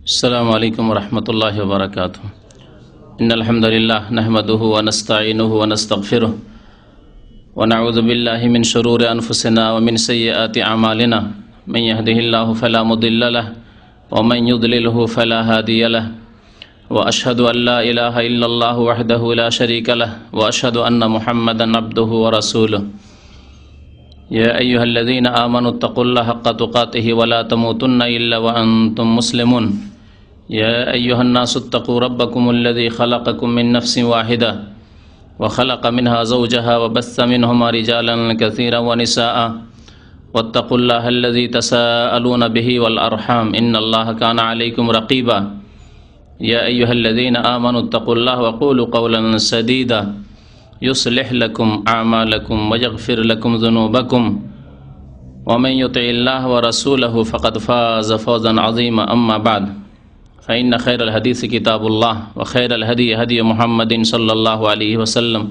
السلام عليكم ورحمة الله وبركاته. إن الحمد لله نحمده ونستعينه ونستغفره ونعوذ بالله من شرور أنفسنا ومن سيئات أعمالنا. من يهده الله فلا مضل له ومن يضلله فلا هادي له وأشهد أن لا إله إلا الله وحده لا شريك له وأشهد أن محمدا عبده ورسوله. يا أيها الذين آمنوا اتقوا الله حق تقاته ولا تموتن إلا وأنتم مسلمون. يا أيها الناس اتقوا ربكم الذي خلقكم من نفس واحدة وخلق منها زوجها وبث منهما رجالا كثيرا ونساء واتقوا الله الذي تساءلون به والأرحام إن الله كان عليكم رقيبا. يا أيها الذين آمنوا اتقوا الله وقولوا قولا سديدا يصلح لكم أعمالكم ويغفر لكم ذنوبكم ومن يطع الله ورسوله فقد فاز فوزا عظيما. أما بعد فإن خير الحديث كتاب الله وخير الهدي هدي محمد صلى الله عليه وسلم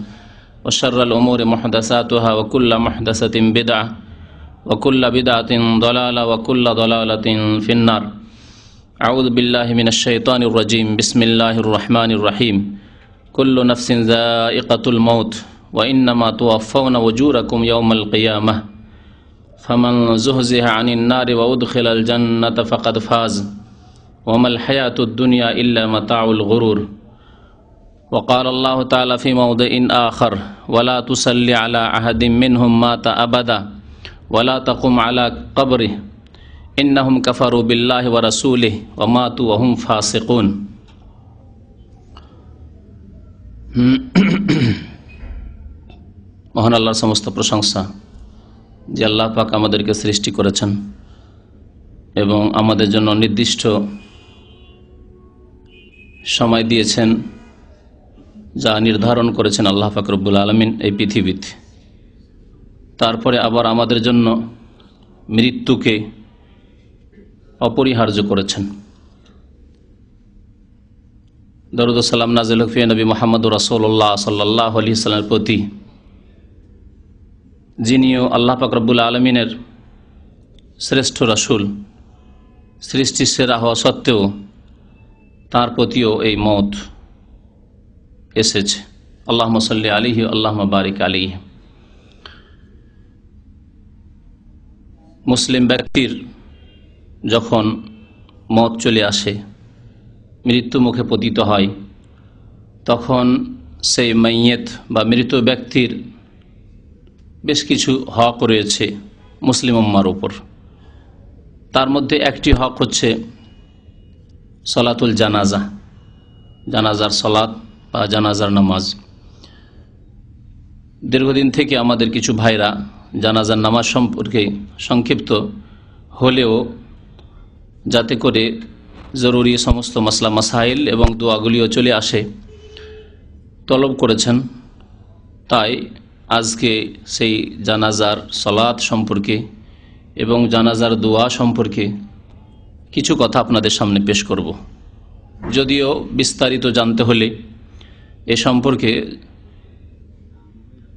وشر الأمور محدثاتها وكل محدثة بدعة وكل بدعة ضلالة وكل ضلالة في النار. أعوذ بالله من الشيطان الرجيم. بسم الله الرحمن الرحيم. كل نفس ذائقة الموت وإنما توفون أجوركم يوم القيامة فمن زحزح عن النار وأدخل الجنة فقد فاز وما الحياة الدنيا إلا متاع الغرور. وقال الله تعالى في موضع آخر ولا تصل على أحد منهم مات أبدا ولا تقم على قبره إنهم كفروا بالله ورسوله وماتوا وهم فاسقون. মহান আল্লাহর সমস্ত প্রশংসা যে আল্লাহ পাক আমাদেরকে সৃষ্টি করেছেন এবং আমাদের জন্য নির্দিষ্ট সময় দিয়েছেন যা নির্ধারণ করেছেন আল্লাহ পাক রব্বুল আলামিন এই পৃথিবীতে। তারপরে আবার আমাদের জন্য মৃত্যুকে অপরিহার্য করেছেন। দরুদ ও সালাম নাযিল হোক ফি নবী মুহাম্মদুর রাসূলুল্লাহ সাল্লাল্লাহু আলাইহি ওয়াসাল্লামের প্রতি, যিনিও আল্লাহ পাক রব্বুল আলামিনের শ্রেষ্ঠ রাসূল, সৃষ্টির সেরা হওয়া সত্ত্বেও তার প্রতিও এই মত এসেছে। আল্লাহুম্মা সাল্লি আলাইহি আল্লাহুম্মা বারিক আলাইহি। মুসলিম ব্যক্তির যখন মত চলে আসে, মৃত্যু মুখে পতিত হয়, তখন সেই মাইয়েত বা মৃত ব্যক্তির বেশ কিছু হক রয়েছে মুসলিম উম্মার উপর। তার মধ্যে একটি হক হচ্ছে সলাতুল জানাজা, জানাজার সলাত বা জানাজার নামাজ। দীর্ঘদিন থেকে আমাদের কিছু ভাইরা জানাজার নামাজ সম্পর্কে সংক্ষিপ্ত হলেও যাতে করে জরুরি সমস্ত মাসলা মাসাইল এবং দোয়াগুলিও চলে আসে তলব করেছেন। তাই আজকে সেই জানাজার সলাত সম্পর্কে এবং জানাজার দোয়া সম্পর্কে কিছু কথা আপনাদের সামনে পেশ করব। যদিও বিস্তারিত জানতে হলে এ সম্পর্কে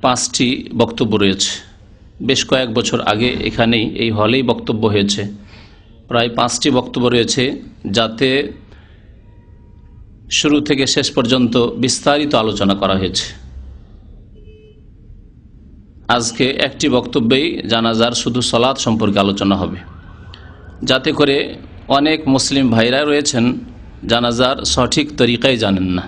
5টি বক্তব্য রয়েছে। বেশ কয়েক বছর আগে এখানেই এই হলেই বক্তব্য হয়েছে। প্রায় 5টি বক্তব্য রয়েছে, যাতে শুরু থেকে শেষ পর্যন্ত বিস্তারিত আলোচনা করা হয়েছে। আজকে একটি বক্তব্যেই জানাজার শুধু সলাত সম্পর্কে আলোচনা হবে, যাতে করে অনেক মুসলিম ভাইরা রয়েছেন জানাজার সঠিক তরিকায় জানেন না,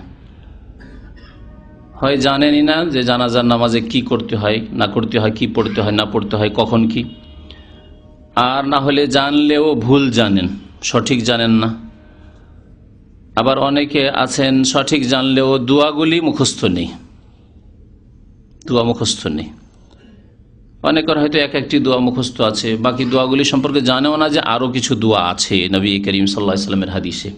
হয় জানেনই না যে জানাজার নামাজে কি করতে হয় না করতে হয়, কি পড়তে হয় না পড়তে হয়, কখন কি, আর না হলে জানলেও ভুল জানেন, সঠিক জানেন না। আবার অনেকে আছেন সঠিক জানলেও দোয়াগুলি মুখস্থ নেই, দোয়া মুখস্থ নেই। অনেকের হয়তো একটি দোয়া মুখস্থ আছে, বাকি দোয়াগুলি সম্পর্কে জানেও না যে আরও কিছু দোয়া আছে নবী করিম সাল্লাল্লাহু আলাইহি ওয়াসাল্লামের হাদিসে।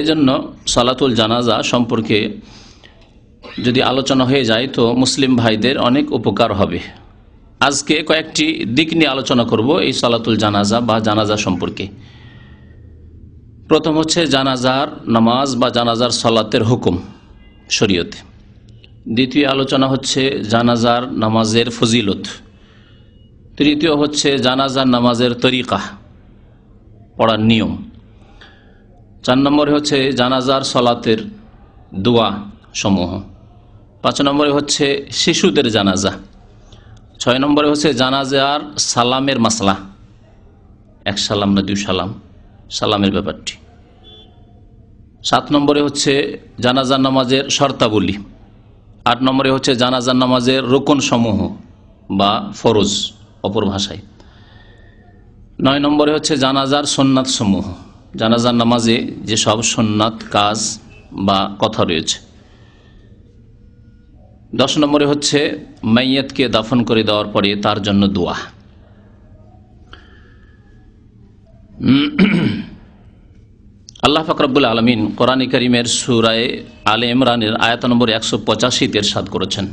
এজন্য সালাতুল জানাজা সম্পর্কে যদি আলোচনা হয়ে যায় তো মুসলিম ভাইদের অনেক উপকার হবে। আজকে কয়েকটি দিক নিয়ে আলোচনা করব এই সালাতুল জানাজা বা জানাজা সম্পর্কে। প্রথম হচ্ছে জানাজার নামাজ বা জানাজার সালাতের হুকুম শরীয়তে। দ্বিতীয় আলোচনা হচ্ছে জানাজার নামাজের ফজিলত। তৃতীয় হচ্ছে জানাজার নামাজের তরিকা, পড়ার নিয়ম। 4 নম্বরে হচ্ছে জানাজার সলাতের দোয়া সমূহ। 5 নম্বরে হচ্ছে শিশুদের জানাজা। 6 নম্বরে হচ্ছে জানাজার সালামের মাসলা, 1 সালাম না 2 সালাম, সালামের ব্যাপারটি। 7 নম্বরে হচ্ছে জানাজার নামাজের শর্তাবলী। 8 নম্বরে হচ্ছে জানাজার নামাজের রোকন সমূহ বা ফরজ অপর ভাষায়। 9 নম্বরে হচ্ছে জানাজার সুন্নাত সমূহ, জানাজার নামাজে যে সব সুন্নাত কাজ বা কথা রয়েছে। 10 নম্বরে হচ্ছে মাইয়াতকে দাফন করে দেওয়ার পরে তার জন্য দোয়া। আল্লাহ পাক রব্বুল আলামিন কোরআনে কারীমের সূরা আলে ইমরানের আয়াত নম্বর 185 ইরশাদ করেছেন,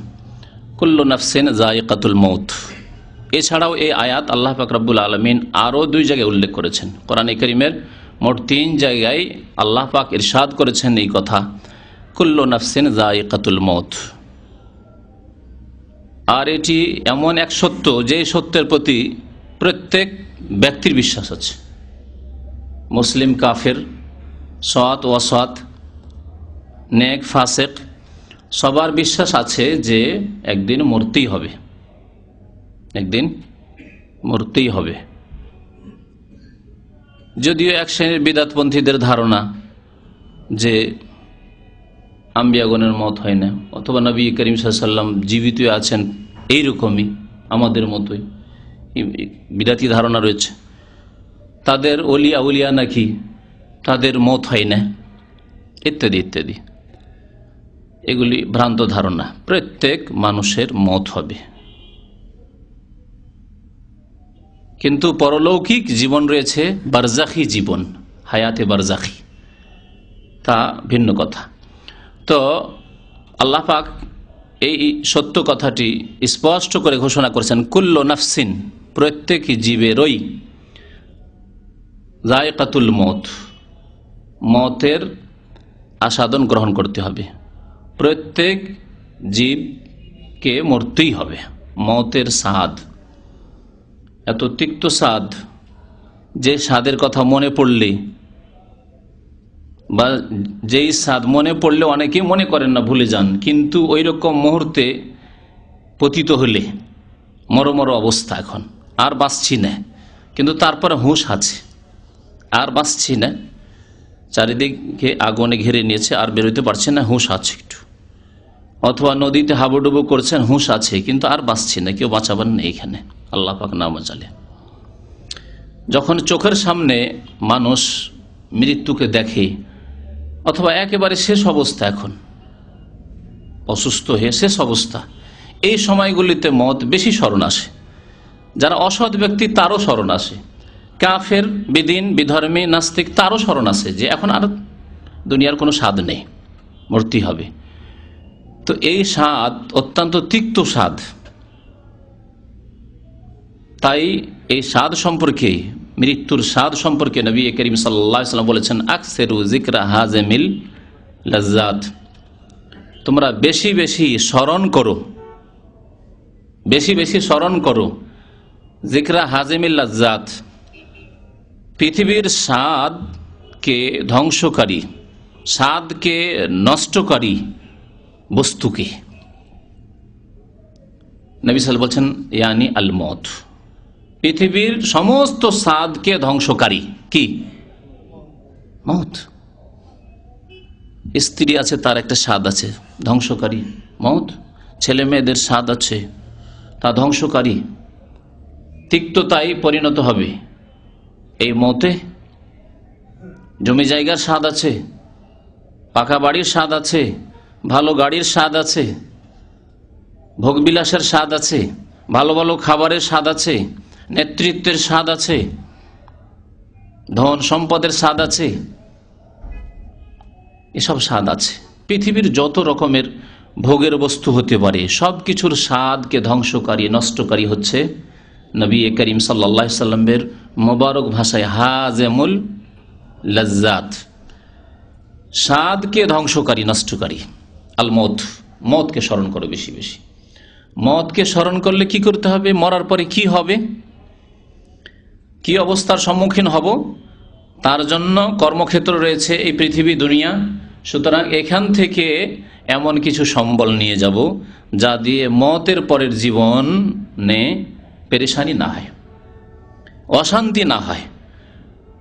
কুল্লু নাফসিন যায়িকাতুল মউত। এছাড়াও এই আয়াত আল্লাহ পাক রব্বুল আলামিন আরও 2 জায়গায় উল্লেখ করেছেন। কোরআনে কারীমের মোট 3 জায়গায় আল্লাহ পাক ইরশাদ করেছেন এই কথা, কুল্লু নাফসিন যায়িকাতুল মউত। আর এটি এমন এক সত্য যে সত্যের প্রতি প্রত্যেক ব্যক্তির বিশ্বাস আছে, মুসলিম কাফের, সৎ অসৎ, নেক ফাসেক, সবার বিশ্বাস আছে যে একদিন মরতেই হবে, একদিন মরতেই হবে। যদিও এক শ্রেণীর বিদআতপন্থীদের ধারণা যে আম্বিয়াগণের মত হয় না, অথবা নবী করিম সাল্লাল্লাহু আলাইহি ওয়াসাল্লাম জীবিত আছেন এইরকমই আমাদের মতোই, বিদাতি ধারণা রয়েছে। তাদের ওলি আউলিয়া নাকি তাদের মত হয় না, ইত্যাদি ইত্যাদি। এগুলি ভ্রান্ত ধারণা। প্রত্যেক মানুষের মত হবে, কিন্তু পরলৌকিক জীবন রয়েছে, বারজাখি জীবন, হায়াতে বারজাখি, তা ভিন্ন কথা। তো আল্লাহ পাক এই সত্য কথাটি স্পষ্ট করে ঘোষণা করেছেন, কুল্লু নাফসিন, প্রত্যেক জীবেরই, যায়িকাতুল মউত, মতের আস্বাদন গ্রহণ করতে হবে। প্রত্যেক জীবকে মরতেই হবে। মতের স্বাদ এত তিক্ত স্বাদ যে স্বাদের কথা মনে পড়লে, বা যেই স্বাদ মনে পড়লে অনেকেই মনে করেন না, ভুলে যান, কিন্তু ওই রকম মুহূর্তে পতিত হলে মরমর অবস্থা, এখন আর বাঁচছি না, কিন্তু তারপরে হুঁশ আছে, আর বাঁচছি না, চারিদিকে আগুনে ঘিরে নিয়েছে, আর বেরোতে পারছে না, হুঁশ আছে একটু। অথবা নদীতে হাবুডুবু করছেন, হুঁশ আছে, কিন্তু আর বাঁচছি না, কেউ বাঁচাবার নেই এখানে, আল্লাহ পাক না বাঁচালে। যখন চোখের সামনে মানুষ মৃত্যুকে দেখে, অথবা একেবারে শেষ অবস্থা, এখন অসুস্থ হয়ে শেষ অবস্থা, এই সময়গুলিতে মত বেশি স্মরণ আসে। যারা অসৎ ব্যক্তি তারও স্মরণ আসে, কাফের, বেদিন, বিধর্মী, নাস্তিক, তারও স্মরণ আসে যে এখন আর দুনিয়ার কোনো স্বাদ নেই, মরতেই হবে। তো এই স্বাদ অত্যন্ত তিক্ত স্বাদ। তাই এই স্বাদ সম্পর্কে, মৃত্যুর স্বাদ সম্পর্কে নবী করিম সাল্লাল্লাহু আলাইহি ওয়াসাল্লাম বলেছেন, আকসিরু যিকরা হাযিমিল লাজ্জাত, তোমরা বেশি বেশি স্মরণ করো, বেশি বেশি স্মরণ করো যিকরা হাযিমিল লাজ্জাত, পৃথিবীর স্বাদকে ধ্বংসকারী, স্বাদকে নষ্টকারী বস্তুকে। নবী সাল্লাল্লাহু আলাইহি ওয়াসাল্লাম বলছেন, ইয়ানি আল মউত, পৃথিবীর সমস্ত স্বাদকে ধ্বংসকারী কি? মউত। স্ত্রী আছে, তার একটা স্বাদ আছে, ধ্বংসকারী মউত। ছেলে মেয়েদের স্বাদ আছে, তা ধ্বংসকারী, তিক্ততায় পরিণত হবে এই মতে। জমি জায়গার স্বাদ আছে, পাকা বাড়ির স্বাদ আছে, ভালো গাড়ির স্বাদ আছে, ভোগবিলাসের স্বাদ আছে, ভালো ভালো খাবারের স্বাদ আছে, নেতৃত্বের স্বাদ আছে, ধন সম্পদের স্বাদ আছে, এসব স্বাদ আছে। পৃথিবীর যত রকমের ভোগের বস্তু হতে পারে, সব কিছুর স্বাদকে ধ্বংসকারী, নষ্টকারী হচ্ছে নবী করিম সাল্লাল্লাহু আলাইহি ওয়াসাল্লামের মোবারক ভাষায় হাযিমুল লাজ্জাত, স্বাদকে ধ্বংসকারী, নষ্টকারী। আল মউত, মওতকে স্মরণ করো বেশি বেশি। মওতকে স্মরণ করলে কি করতে হবে? মরার পরে কি হবে, কি অবস্থার সম্মুখীন হব, তার জন্য কর্মক্ষেত্র রয়েছে এই পৃথিবী দুনিয়া। সুতরাং এখান থেকে এমন কিছু সম্বল নিয়ে যাব যা দিয়ে মতের পরের জীবনে পেরেশানি না হয়, অশান্তি না হয়,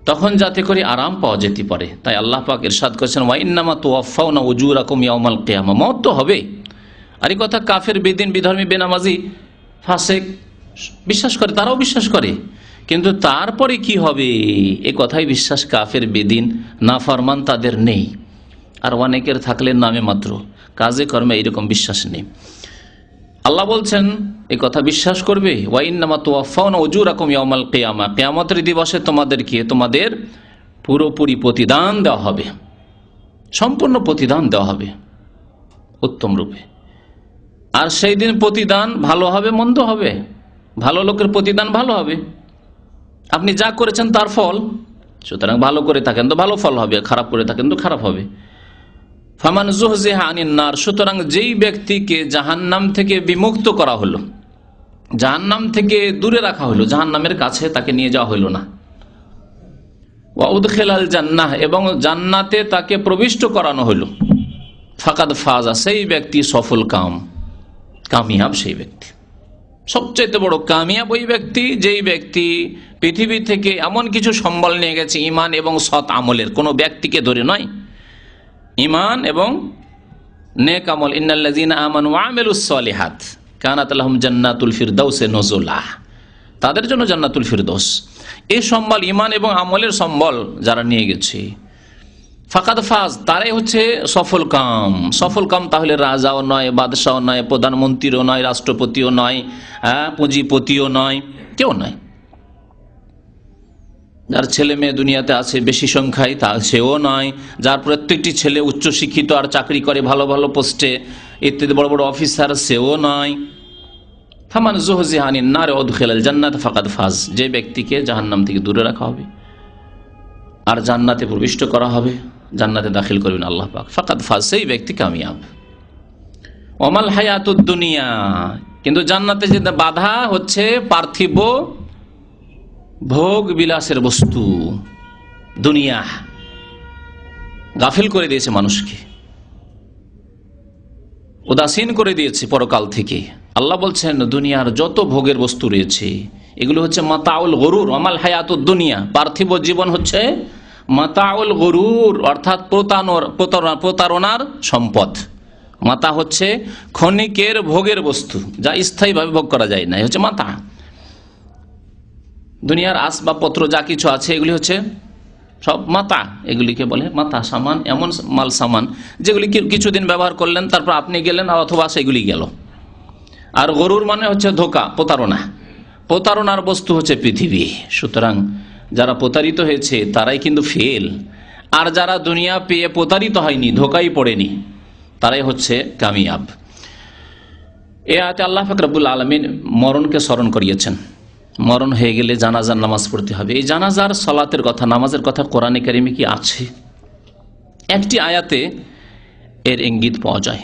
তখন যাতে করে আরাম পাওয়া যেতে পারে। তাই আল্লাহ পাক ইরশাদ করেছেন, ওয়া ইন্নামা তুওয়াফাউনা উজুরাকুম ইয়াউমাল কিয়ামা, মত তো হবে। আর এই কথা কাফের, বেদিন, বিধর্মী, বেনামাজি, ফাসেক বিশ্বাস করে, তারাও বিশ্বাস করে। কিন্তু তারপরে কি হবে এ কথাই বিশ্বাস কাফের, বেদিন, নাফরমান তাদের নেই। আর অনেকের থাকলে নামে মাত্র, কাজে কর্মে এইরকম বিশ্বাস নেই। আল্লাহ বলছেন এই কথা বিশ্বাস করবে, ওয়া ইন্নামা তুওয়াফাউনা উজুরাকুম ইয়াউমাল কিয়ামা, কিয়ামতের দিবসে তোমাদের পুরোপুরি প্রতিদান দেওয়া হবে, সম্পূর্ণ প্রতিদান দেওয়া হবে উত্তম রূপে। আর সেই দিন প্রতিদান ভালো হবে, মন্দ হবে। ভালো লোকের প্রতিদান ভালো হবে, আপনি যা করেছেন তার ফল। সুতরাং ভালো করে থাকেন তো ভালো ফল হবে, খারাপ করে থাকেন তো খারাপ হবে। ফামান যুহজিহা আনিন নার, সুতরাং যেই ব্যক্তিকে জাহান্নাম থেকে বিমুক্ত করা হলো, জাহান্নাম থেকে দূরে রাখা হলো, জাহান্নামের কাছে তাকে নিয়ে যাওয়া হলো না। ওয়া উদখিলাল জান্নাহ, এবং জান্নাতে তাকে প্রবিষ্ট করানো হলো। ফাকাদ ফাজা, সেই ব্যক্তি সফল কামিয়াব, সেই ব্যক্তি সবচেয়ে বড় কামিয়াব ওই ব্যক্তি যেই ব্যক্তি পৃথিবী থেকে এমন কিছু সম্বল নিয়ে গেছে ঈমান এবং সৎ আমলের, কোনো ব্যক্তিকে ধরে নয়, ঈমান এবং নেক আমল। ইন্নাল্লাযীনা আমানু ওয়া আমিলুস সলিহাত কানাত লাহুম জান্নাতুল ফিরদাউসে নুজুলা, তাদের জন্য জান্নাতুল ফিরদৌস। এই সম্বল, ঈমান এবং আমলের সম্বল যারা নিয়ে গেছে, ফাকাদ ফাজ, তারাই হচ্ছে সফল কাম। তাহলে রাজাও নয়, বাদশাও নয়, প্রধানমন্ত্রীও নয়, রাষ্ট্রপতিও নয়, পুঁজিপতিও নয়, কেউ নয়। যার ছেলে মেয়ে দুনিয়াতে আছে বেশি সংখ্যায়, তা সেও নয়। যার প্রত্যেকটি ছেলে উচ্চশিক্ষিত আর চাকরি করে ভালো ভালো পোস্টে ইত্যাদি, বড় বড় অফিসার, সেও নয়। ফামান যুহজিহা আনিন নার ওয়া উদখিলাল জান্নাত ফাকাদ ফাজ, যে ব্যক্তিকে জাহান্নাম থেকে দূরে রাখা হবে আর জান্নাতে প্রবিষ্ট করা হবে, জান্নাতে দাখিল করবেন আল্লাহ পাক, ফাকাদ ফাজ, সেই ব্যক্তি কামিয়াব। ওমাল হায়াতুদ দুনিয়া, কিন্তু জান্নাতে যে বাধা হচ্ছে পার্থিব ভোগ বিলাসের বস্তু, দুনিয়া গাফিল করে দিয়েছে মানুষকে, উদাসীন করে দিয়েছে পরকাল থেকে। আল্লাহ বলছেন দুনিয়ার যত ভোগের বস্তু রয়েছে এগুলো হচ্ছে মাতাউল গরুর। আমাল হায়াতুদ দুনিয়া, পার্থিব জীবন হচ্ছে মাতাউল গরুর, অর্থাৎ প্রতারণার সম্পদ। মাতা হচ্ছে ক্ষণিকের ভোগের বস্তু, যা স্থায়ীভাবে ভোগ করা যায় না, হচ্ছে মাতা। দুনিয়ার আসবাবপত্র যা কিছু আছে এগুলি হচ্ছে সব মাতা, এগুলিকে বলে মাতা সামান। এমন মাল সামান যেগুলি কিছুদিন ব্যবহার করলেন, তারপর আপনি গেলেন অথবা সেগুলি গেল। আর গরুর মানে হচ্ছে ধোঁকা, প্রতারণার বস্তু হচ্ছে পৃথিবী। সুতরাং যারা প্রতারিত হয়েছে তারাই কিন্তু ফেল, আর যারা দুনিয়া পেয়ে প্রতারিত হয়নি, ধোঁকাই পড়েনি, তারাই হচ্ছে কামিয়াব। এ আয়াতে আল্লাহ পাক রব্বুল আলামিন মরণকে স্মরণ করিয়েছেন। মরণ হয়ে গেলে জানাজার নামাজ পড়তে হবে। এই জানাজার সালাতের কথা, নামাজের কথা কোরআনে কারিমে কি আছে? একটি আয়াতে এর ইঙ্গিত পাওয়া যায়।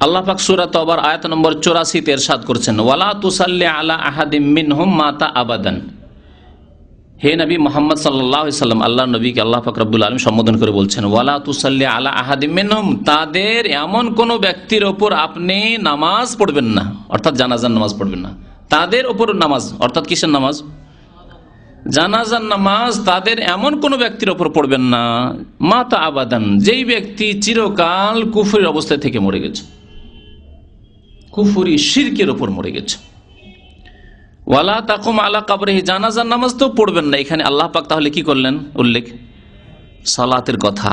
আল্লাহ পাক সূরা তাওবার আয়াত নম্বর 84 ইরশাদ করছেন, ওয়ালা তুসাল্লি আলা আহাদিম মিনহুম মাতা আবাদান। হে নবী মুহাম্মদ সাল্লাল্লাহু আলাইহি সাল্লাম, আল্লাহ নবীকে আল্লাহ পাক রব্বুল আলামিন সম্বোধন করে বলছেন, ওয়ালা তুসাল্লি আলা আহাদিম মিনহুম, তাদের এমন কোন ব্যক্তির ওপর আপনি নামাজ পড়বেন না, অর্থাৎ জানাজার নামাজ পড়বেন না। তাদের ওপর নামাজ অর্থাৎ কিসের নামাজ? জানাজার নামাজ। তাদের এমন কোন ব্যক্তির ওপর পড়বেন না মাতা আবাদান, যেই ব্যক্তি চিরকাল কুফরির অবস্থায় থেকে মরে গেছে, কুফরি শিরকের ওপর মরে গেছে। ওয়ালা তাকুম আলা কবরিহি, জানাজার নামাজ তো পড়বেন না। এখানে আল্লাহ পাক তাহলে কি করলেন উল্লেখ? সালাতের কথা।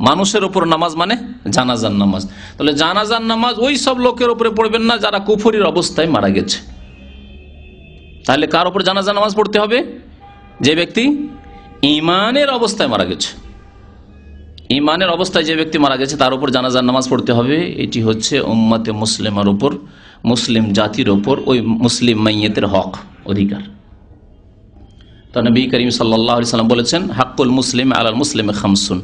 মানুষের ওপর নামাজ মানে জানাজার নামাজ। তাহলে জানাজার নামাজ ওই সব লোকের উপরে পড়বেন না যারা কুফরির অবস্থায় মারা গেছে। তাহলে কার ওপর জানাজার নামাজ পড়তে হবে? যে ব্যক্তি ঈমানের অবস্থায় মারা গেছে। ঈমানের অবস্থায় যে ব্যক্তি মারা গেছে তার উপর জানাজার নামাজ পড়তে হবে। এটি হচ্ছে উম্মতে মুসলিমার উপর, মুসলিম জাতির উপর ওই মুসলিম মাইয়্যিতের হক, অধিকার। তো নবী করিম সাল্লাল্লাহু আলাইহি সাল্লাম বলেছেন, হাক্কুল মুসলিম আলাল মুসলিমে খামসুন,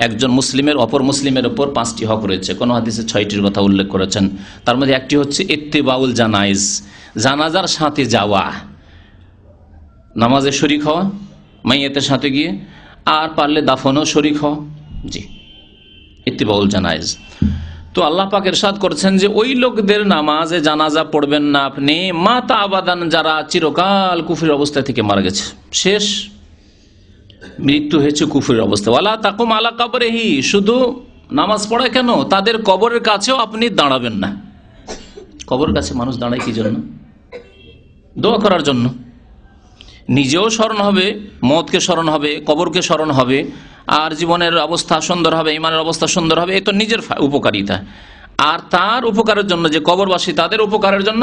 একজন মুসলিমের অপর মুসলিমের উপর 5টি হক রয়েছে। কোন হাদিসে 6টির কথা উল্লেখ করেছেন। তার মধ্যে একটি হচ্ছে ইত্তিবাউল জানাইজ, জানাজার সাথে যাওয়া, নামাজে শরীক হওয়া, মাইয়াতের সাথে গিয়ে, আর পারলে দাফনও শরিক হও। জি, ইত্তিবাউল জানাইজ। তো আল্লাহ পাক ইরশাদ করছেন যে ওই লোকদের নামাজে জানাজা পড়বেন না আপনি, মাতা আবাদান, যারা চিরকাল কুফরির অবস্থা থেকে মারা গেছে, শেষ মৃত্যু হয়েছে কুফরির অবস্থা। ওয়ালা তাকুম আলা কবরিহি, শুধু নামাজ পড়া কেন, তাদের কবরের কাছেও আপনি দাঁড়াবেন না। কবরের কাছে মানুষ দাঁড়ায় কি জন্য? দোয়া করার জন্য। নিজেও স্মরণ হবে, মওতকে স্মরণ হবে, কবরকে স্মরণ হবে, আর জীবনের অবস্থা সুন্দর হবে, ইমানের অবস্থা সুন্দর হবে। এই তো নিজের উপকারিতা। আর তার উপকারের জন্য, যে কবরবাসী তাদের উপকারের জন্য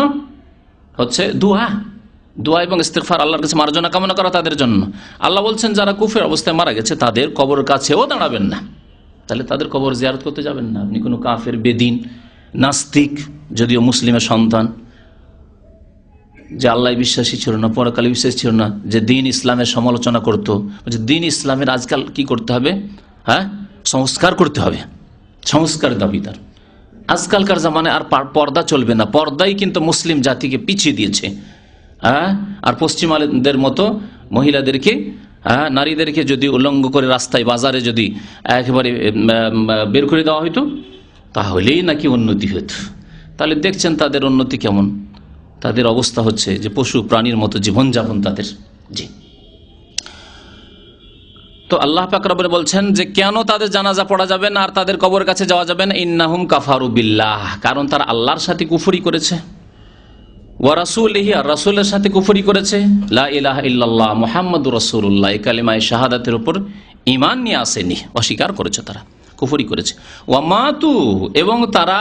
হচ্ছে দোয়া এবং ইস্তিগফার, আল্লাহর কাছে মার্জনা কামনা করা তাদের জন্য। আল্লাহ বলছেন যারা কুফরের অবস্থায় মারা গেছে তাদের কবরের কাছেও দাঁড়াবেন না। তাহলে তাদের কবর জিয়ারত করতে যাবেন না আপনি। কোনো কাফের, বেদিন, নাস্তিক, যদিও মুসলিমের সন্তান, যে আল্লাহ বিশ্বাসী ছিল না, পরকালে বিশ্বাসী ছিল না, যে দিন ইসলামের সমালোচনা করতো, যে দিন ইসলামের আজকাল কি করতে হবে, হ্যাঁ, সংস্কার করতে হবে, সংস্কার দাবিদার। আজকালকার জামানায় আর পর্দা চলবে না, পর্দাই কিন্তু মুসলিম জাতিকে পিছিয়ে দিয়েছে। হ্যাঁ, আর পশ্চিমাদের মতো মহিলাদেরকে, হ্যাঁ, নারীদেরকে যদি উল্লঙ্ঘ করে রাস্তায় বাজারে যদি একেবারে বের করে দেওয়া হইতো তাহলেই নাকি উন্নতি হতো। তাহলে দেখছেন তাদের উন্নতি কেমন, তাদের অবস্থা হচ্ছে যে পশু প্রাণীর মতো জীবনযাপন তাদের। জি, তো আল্লাহ পাক রব্বুল বলছেন যে কেন তাদের জানাজা পড়া যাবে না আর তাদের কবরের কাছে যাওয়া যাবে না? ইন্নাহুম কাফারু বিল্লাহ, কারণ তারা আল্লাহর সাথে কুফরি করেছে, ওয়া রাসূলিহি, আর রাসূলের সাথে কুফরি করেছে, লা ইলাহা ইল্লাল্লাহ মুহাম্মাদুর রাসূলুল্লাহ, এই কালিমায়ে শাহাদাতের উপর ঈমান নিয়ে আসেনি, অস্বীকার করেছে, তারা কুফরি করেছে। ওয়া মাতু, এবং তারা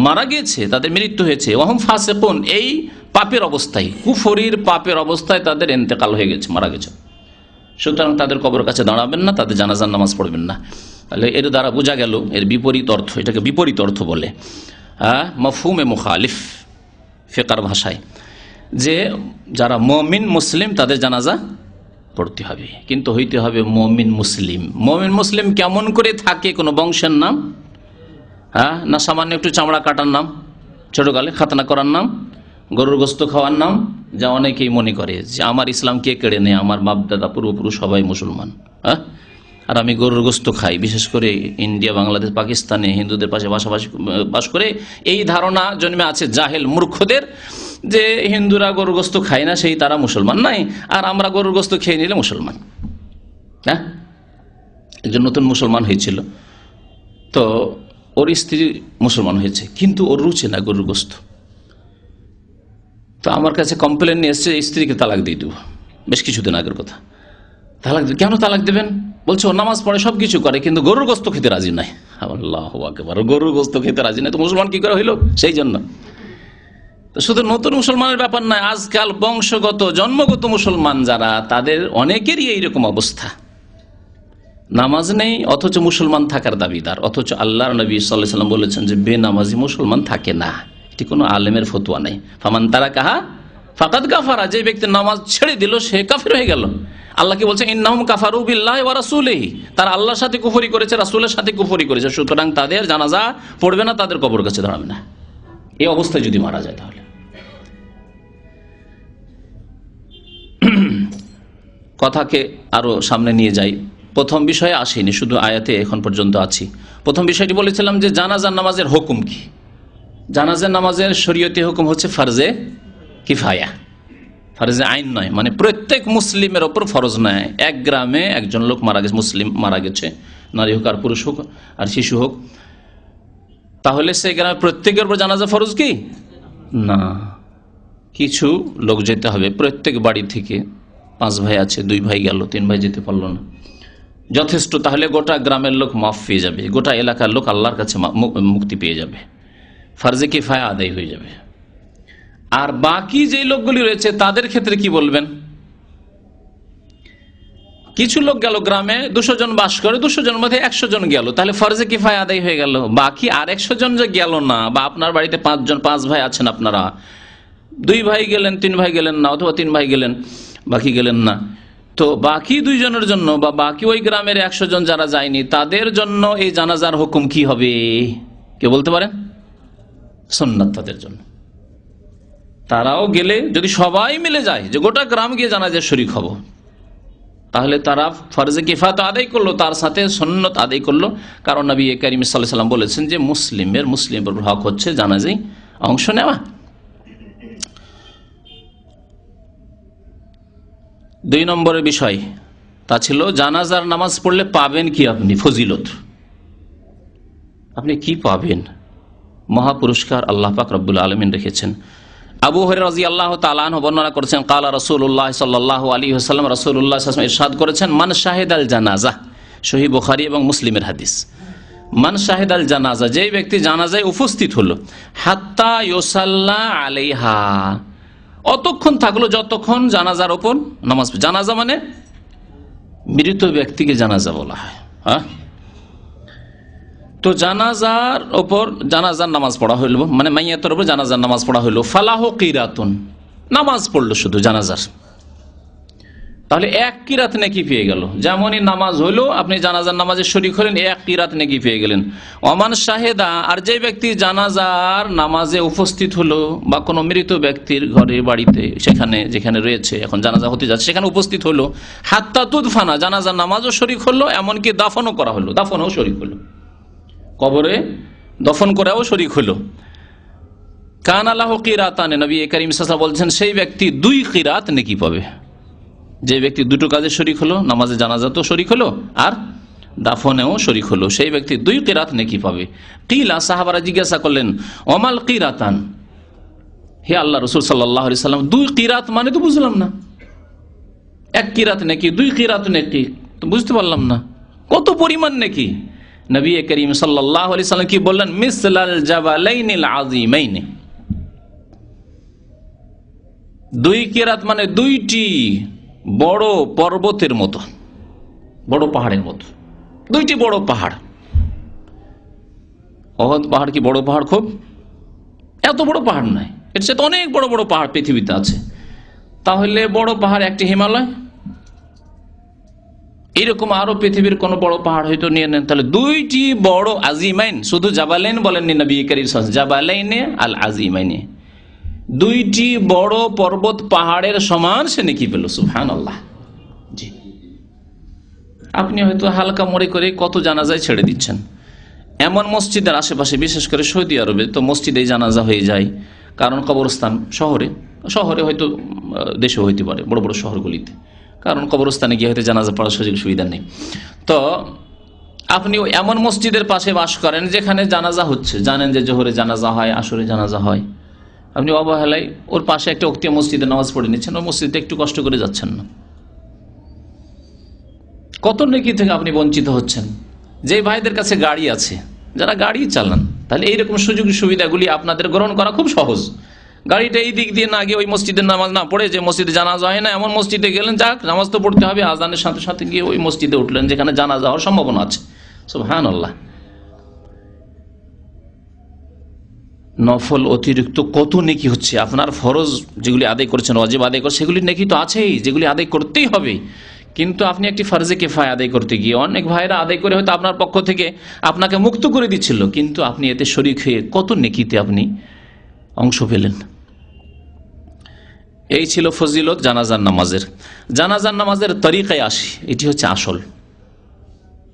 মারা গেছে, তাদের মৃত্যু হয়েছে, ওয়াহুম ফাসিকুন, এই পাপের অবস্থায়, কুফরির পাপের অবস্থায় তাদের ইন্তেকাল হয়ে গেছে, মারা গেছে। সুতরাং তাদের কবরের কাছে দাঁড়াবেন না, তাদের জানাজার নামাজ পড়বেন না। তাহলে এর দ্বারা বোঝা গেল এর বিপরীত অর্থ, এটাকে বিপরীত অর্থ বলে, মাফহুমে মুখালিফ ফিকহার ভাষায়, যে যারা মুমিন মুসলিম তাদের জানাজা পড়তে হবে, কিন্তু হইতে হবে মুমিন মুসলিম। মুমিন মুসলিম কেমন করে থাকে? কোনো বংশের নাম, হ্যাঁ, না সামান্য একটু চামড়া কাটার নাম, ছোটকালে খাতনা করার নাম, গরুর গোস্ত খাওয়ার নাম, যা অনেকেই মনে করে যে আমার ইসলাম কে কেড়ে নেয়, আমার বাপ দাদা পূর্বপুরুষ সবাই মুসলমান, হ্যাঁ, আর আমি গরুর গোস্ত খাই। বিশেষ করে ইন্ডিয়া, বাংলাদেশ, পাকিস্তানে হিন্দুদের পাশে বাস করে এই ধারণা জন্মে আছে জাহেল মূর্খদের, যে হিন্দুরা গরুর গোস্ত খায় না, সেই তারা মুসলমান নাই, আর আমরা গরুর গোস্ত খেয়ে নিলে মুসলমান। হ্যাঁ, একজন নতুন মুসলমান হয়েছিল, তো ওর স্ত্রী মুসলমান হয়েছে, কিন্তু ওর রুচি না গরুর গোস্ত। তো আমার কাছে কমপ্লেন নিয়ে এসছে, স্ত্রীকে তালাক দিয়ে দেবো, বেশ কিছুদিন আগের কথা। তালাক দেবে? কেন তালাক দেবেন? বলছে ও নামাজ পড়ে, সব কিছু করে, কিন্তু গরুর গোস্ত খেতে রাজি নাই। আল্লাহু আকবার, গরুর গোস্ত খেতে রাজি নাই তো মুসলমান কি করে হইল? সেই জন্য তো শুধু নতুন মুসলমানের ব্যাপার নয়, আজকাল বংশগত জন্মগত মুসলমান যারা, তাদের অনেকেরই এইরকম অবস্থা। নামাজ নেই অথচ মুসলমান থাকার দাবিদার, অথচ আল্লাহর নবী সাল্লাল্লাহু আলাইহি ওয়াসাল্লাম বলেছেন যে বেনামাজি মুসলমান থাকে না। এটি কোনো আলেমের ফতোয়া নেই। ফামান তারাকাহা ফাকাদ কাফারা, যে ব্যক্তি নামাজ ছেড়ে দিল সে কাফির হয়ে গেল। আল্লাহ কি বলছে? ইন্নাহুম কাফারু বিল্লাহি ওয়া রাসূলিহি, তারা আল্লাহর সাথে কুফরি করেছে, রাসূলের সাথে কুফরি করেছে, সুতরাং তাদের জানাজা পড়বে না, তাদের কবর কাছে দাঁড়াবে না। এই অবস্থায় যদি মারা যায় তাহলে কথাকে আরো সামনে নিয়ে যাই। প্রথম বিষয়ে আসিনি, শুধু আয়াতে এখন পর্যন্ত আছি। প্রথম বিষয়টি বলেছিলাম যে জানাজার নামাজের হুকুম কি। জানাজার নামাজের শরীয়তি হুকুম হচ্ছে ফরজে কিফায়া, ফরজে আইন নয়, মানে প্রত্যেক মুসলিমের ওপর ফরজ নয়। এক গ্রামে একজন লোক মারা গেছে, মুসলিম মারা গেছে, নারী হোক আর পুরুষ হোক আর শিশু হোক, তাহলে সেই গ্রামে প্রত্যেকের উপর জানাজা ফরজ কি না, কিছু লোক যেতে হবে প্রত্যেক বাড়ি থেকে। 5 ভাই আছে, 2 ভাই গেল, 3 ভাই যেতে পারলো না, যথেষ্ট। তাহলে গোটা গ্রামের লোক মাফ পেয়ে যাবে, গোটা এলাকার লোক আল্লাহর কাছে মুক্তি পেয়ে যাবে, ফরজে কিফায়া আদায় হয়ে যাবে। আর বাকি যে লোকগুলি রয়েছে তাদের ক্ষেত্রে কি বলবেন? কিছু লোক গেল গ্রামে, 200 জন বাস করে, 200 জনের মধ্যে 100 জন গেল, তাহলে ফরজে কিফায়া আদায় হয়ে গেল। বাকি আর 100 জন যে গেল না, বা আপনার বাড়িতে 5 ভাই আছেন, আপনারা 2 ভাই গেলেন, 3 ভাই গেলেন না, অথবা 3 ভাই গেলেন, বাকি গেলেন না, তো বাকি 2 জনের জন্য বা বাকি ওই গ্রামের 100 জন যারা যায়নি তাদের জন্য এই জানাজার হুকুম কি হবে? কে বলতে পারেন? সুন্নাত তাদের জন্য। তারাও গেলে যদি সবাই মিলে যায় যে গোটা গ্রাম গিয়ে জানাজার শরীক হব, তাহলে তারা ফরজে কিফায়াত আদায় করলো, তার সাথে সুন্নত আদায় করলো। কারণ নবী করিম সাল্লাল্লাহু আলাইহি ওয়াসাল্লাম বলেছেন যে মুসলিমের হক হচ্ছে জানাজায় অংশ নেওয়া। 2 নম্বরের বিষয় তা ছিল জানাজার নামাজ পড়লে পাবেন কি আপনি ফজিলত, আপনি কি পাবেন? মহাপুরস্কার আল্লাহ পাক রব্বুল আলামিন রেখেছেন। আবু হুরায়রা রাদিয়াল্লাহু তাআলা আনহু বর্ণনা করেছেন, ক্বালা রাসূলুল্লাহ সাল্লাল্লাহু আলাইহি ওয়াসাল্লাম, রাসূলুল্লাহ সাল্লাল্লাহু আলাইহি ওয়াসাল্লাম ইরশাদ করেছেন, মান শাহিদাল জানাজা, সহিহ বুখারী এবং মুসলিমের হাদিস। মান শাহিদাল জানাজা, যেই ব্যক্তি জানাজায় উপস্থিত হলো, হাত্তা ইউসাল্লা আলাইহা, অতক্ষণ থাকলো যতক্ষণ জানাজার উপর নামাজ। জানাজা মানে মৃত ব্যক্তিকে জানাজা বলা হয়। হ্যাঁ, তো জানাজার ওপর জানাজার নামাজ পড়া হইল, মানে মাইয়াতের উপর জানাজার নামাজ পড়া হইল। ফালাহ কিরাতুন, নামাজ পড়লো শুধু জানাজার, তাহলে 1 কিরাত নেকি পেয়ে গেল। যেমনই নামাজ হইলো, আপনি জানাজার নামাজে শরীক হলেন, 1 কিরাত নেকি পেয়ে গেলেন। ওমান শাহেদা, আর যে ব্যক্তি জানাজার নামাজে উপস্থিত হলো বা কোনো মৃত ব্যক্তির ঘরে বাড়িতে সেখানে যেখানে রয়েছে, এখন জানাজা হতে যাচ্ছে সেখানে উপস্থিত হলো, হাত্তা তুদফানা, জানাজার নামাজও শরীক হলো, এমনকি দাফনও করা হলো, দাফনও শরীক হলো, কবরে দফন করাও শরীক হলো। কান আল্লাহ কিরাতানে, নবী করিম সাল্লাল্লাহু আলাইহি ওয়াসাল্লাম বলছেন সেই ব্যক্তি 2 কিরাত নেকি পাবে। যে ব্যক্তি 2টো কাজে শরীক হলো, নামাজে জানাজা তো শরীক হলো আর দাফনেও শরীক হলো, সেই ব্যক্তি 2 কিরাত নেকি পাবে। কিলা, সাহাবারা জিজ্ঞাসা করলেন, ওমাল কিরাতান, হে আল্লাহ রাসূল সাল্লাল্লাহু আলাইহি ওয়াসাল্লাম, 2 কিরাত মানে তো বুঝলাম না, 1 কিরাত নাকি 2 কিরাত নাকি, তো বুঝতে পারলাম না কত পরিমাণ নাকি। নবী করিম সাল্লাল্লাহু আলাইহি ওয়াসাল্লাম কি বললেন, মিসলাল জাবালাইনিল আযীমাইনি, 2 কিরাত মানে 2টি বড় পর্বতের মতো, বড় পাহাড়ের মতো, 2টি বড় পাহাড়। অহদ পাহাড় কি বড় পাহাড়? খুব এত বড় পাহাড় নয়, এর সাথে অনেক বড় বড় পাহাড় পৃথিবীতে আছে। তাহলে বড় পাহাড় একটি হিমালয়, এরকম আরো পৃথিবীর কোন বড় পাহাড় হয়তো নিয়ে নেন, তাহলে 2টি বড় আজিমাইন, শুধু জাবালাইন বলেননি নবী করিম সাল্লাল্লাহু আলাইহি ওয়াসাল্লাম, জাবালাইনে আল আজিমাইনে, 2টি বড় পর্বত পাহাড়ের সমান সে নেকি পেল। সুবহানাল্লাহ। জি, আপনি হয়তো হালকা মনে করে কত জানাজায় ছেড়ে দিচ্ছেন। এমন মসজিদের আশেপাশে, বিশেষ করে সৌদি আরবে তো মসজিদে জানাজা হয়ে যায়, কারণ কবরস্থান শহরে হয়তো দেশে হইতে পারে, বড় বড় শহরগুলিতে, কারণ কবরস্থানে গিয়ে হয়তো জানাজা পড়ার সুযোগ সুবিধা নেই। তো আপনি এমন মসজিদের পাশে বাস করেন যেখানে জানাজা হচ্ছে, জানেন যে জোহরে জানাজা হয়, আসরে জানাজা হয়, আপনি অবহেলায় ওর পাশে একটা উক্তিয়া মসজিদে নামাজ পড়ে নিচ্ছেন, ওই মসজিদে একটু কষ্ট করে যাচ্ছেন না, কত নেকি থেকে আপনি বঞ্চিত হচ্ছেন। যে ভাইদের কাছে গাড়ি আছে, যারা গাড়ি চালান, তাহলে এইরকম সুযোগ সুবিধাগুলি আপনাদের গ্রহণ করা খুব সহজ। গাড়িটা এই দিক দিয়ে না গিয়ে ওই মসজিদের নামাজ না পড়ে, যে মসজিদে জানাজা হয় না এমন মসজিদে গেলেন, যাক নামাজ তো পড়তে হবে, আজানের সাথে সাথে গিয়ে ওই মসজিদে উঠলেন যেখানে জানাজা হওয়ার সম্ভাবনা আছে। সুবহানাল্লাহ। নফল অতিরিক্ত কত নেকি হচ্ছে, আপনার ফরজ যেগুলি আদায় করছেন, ওয়াজিব আদায় করছেন, সেগুলি নেকি তো আছেই, যেগুলি আদায় করতেই হবে, কিন্তু আপনি একটি ফরজে কিফায়া আদায় করতে গিয়ে অনেক ভাইরা আদায় করে হয়তো আপনার পক্ষ থেকে আপনাকে মুক্ত করে দিচ্ছিল, কিন্তু আপনি এতে শরীক হয়ে কত নেকিতে আপনি অংশ পেলেন। এই ছিল ফজিলত জানাজার নামাজের। জানাজার নামাজের তরিকায় আসি, এটি হচ্ছে আসল,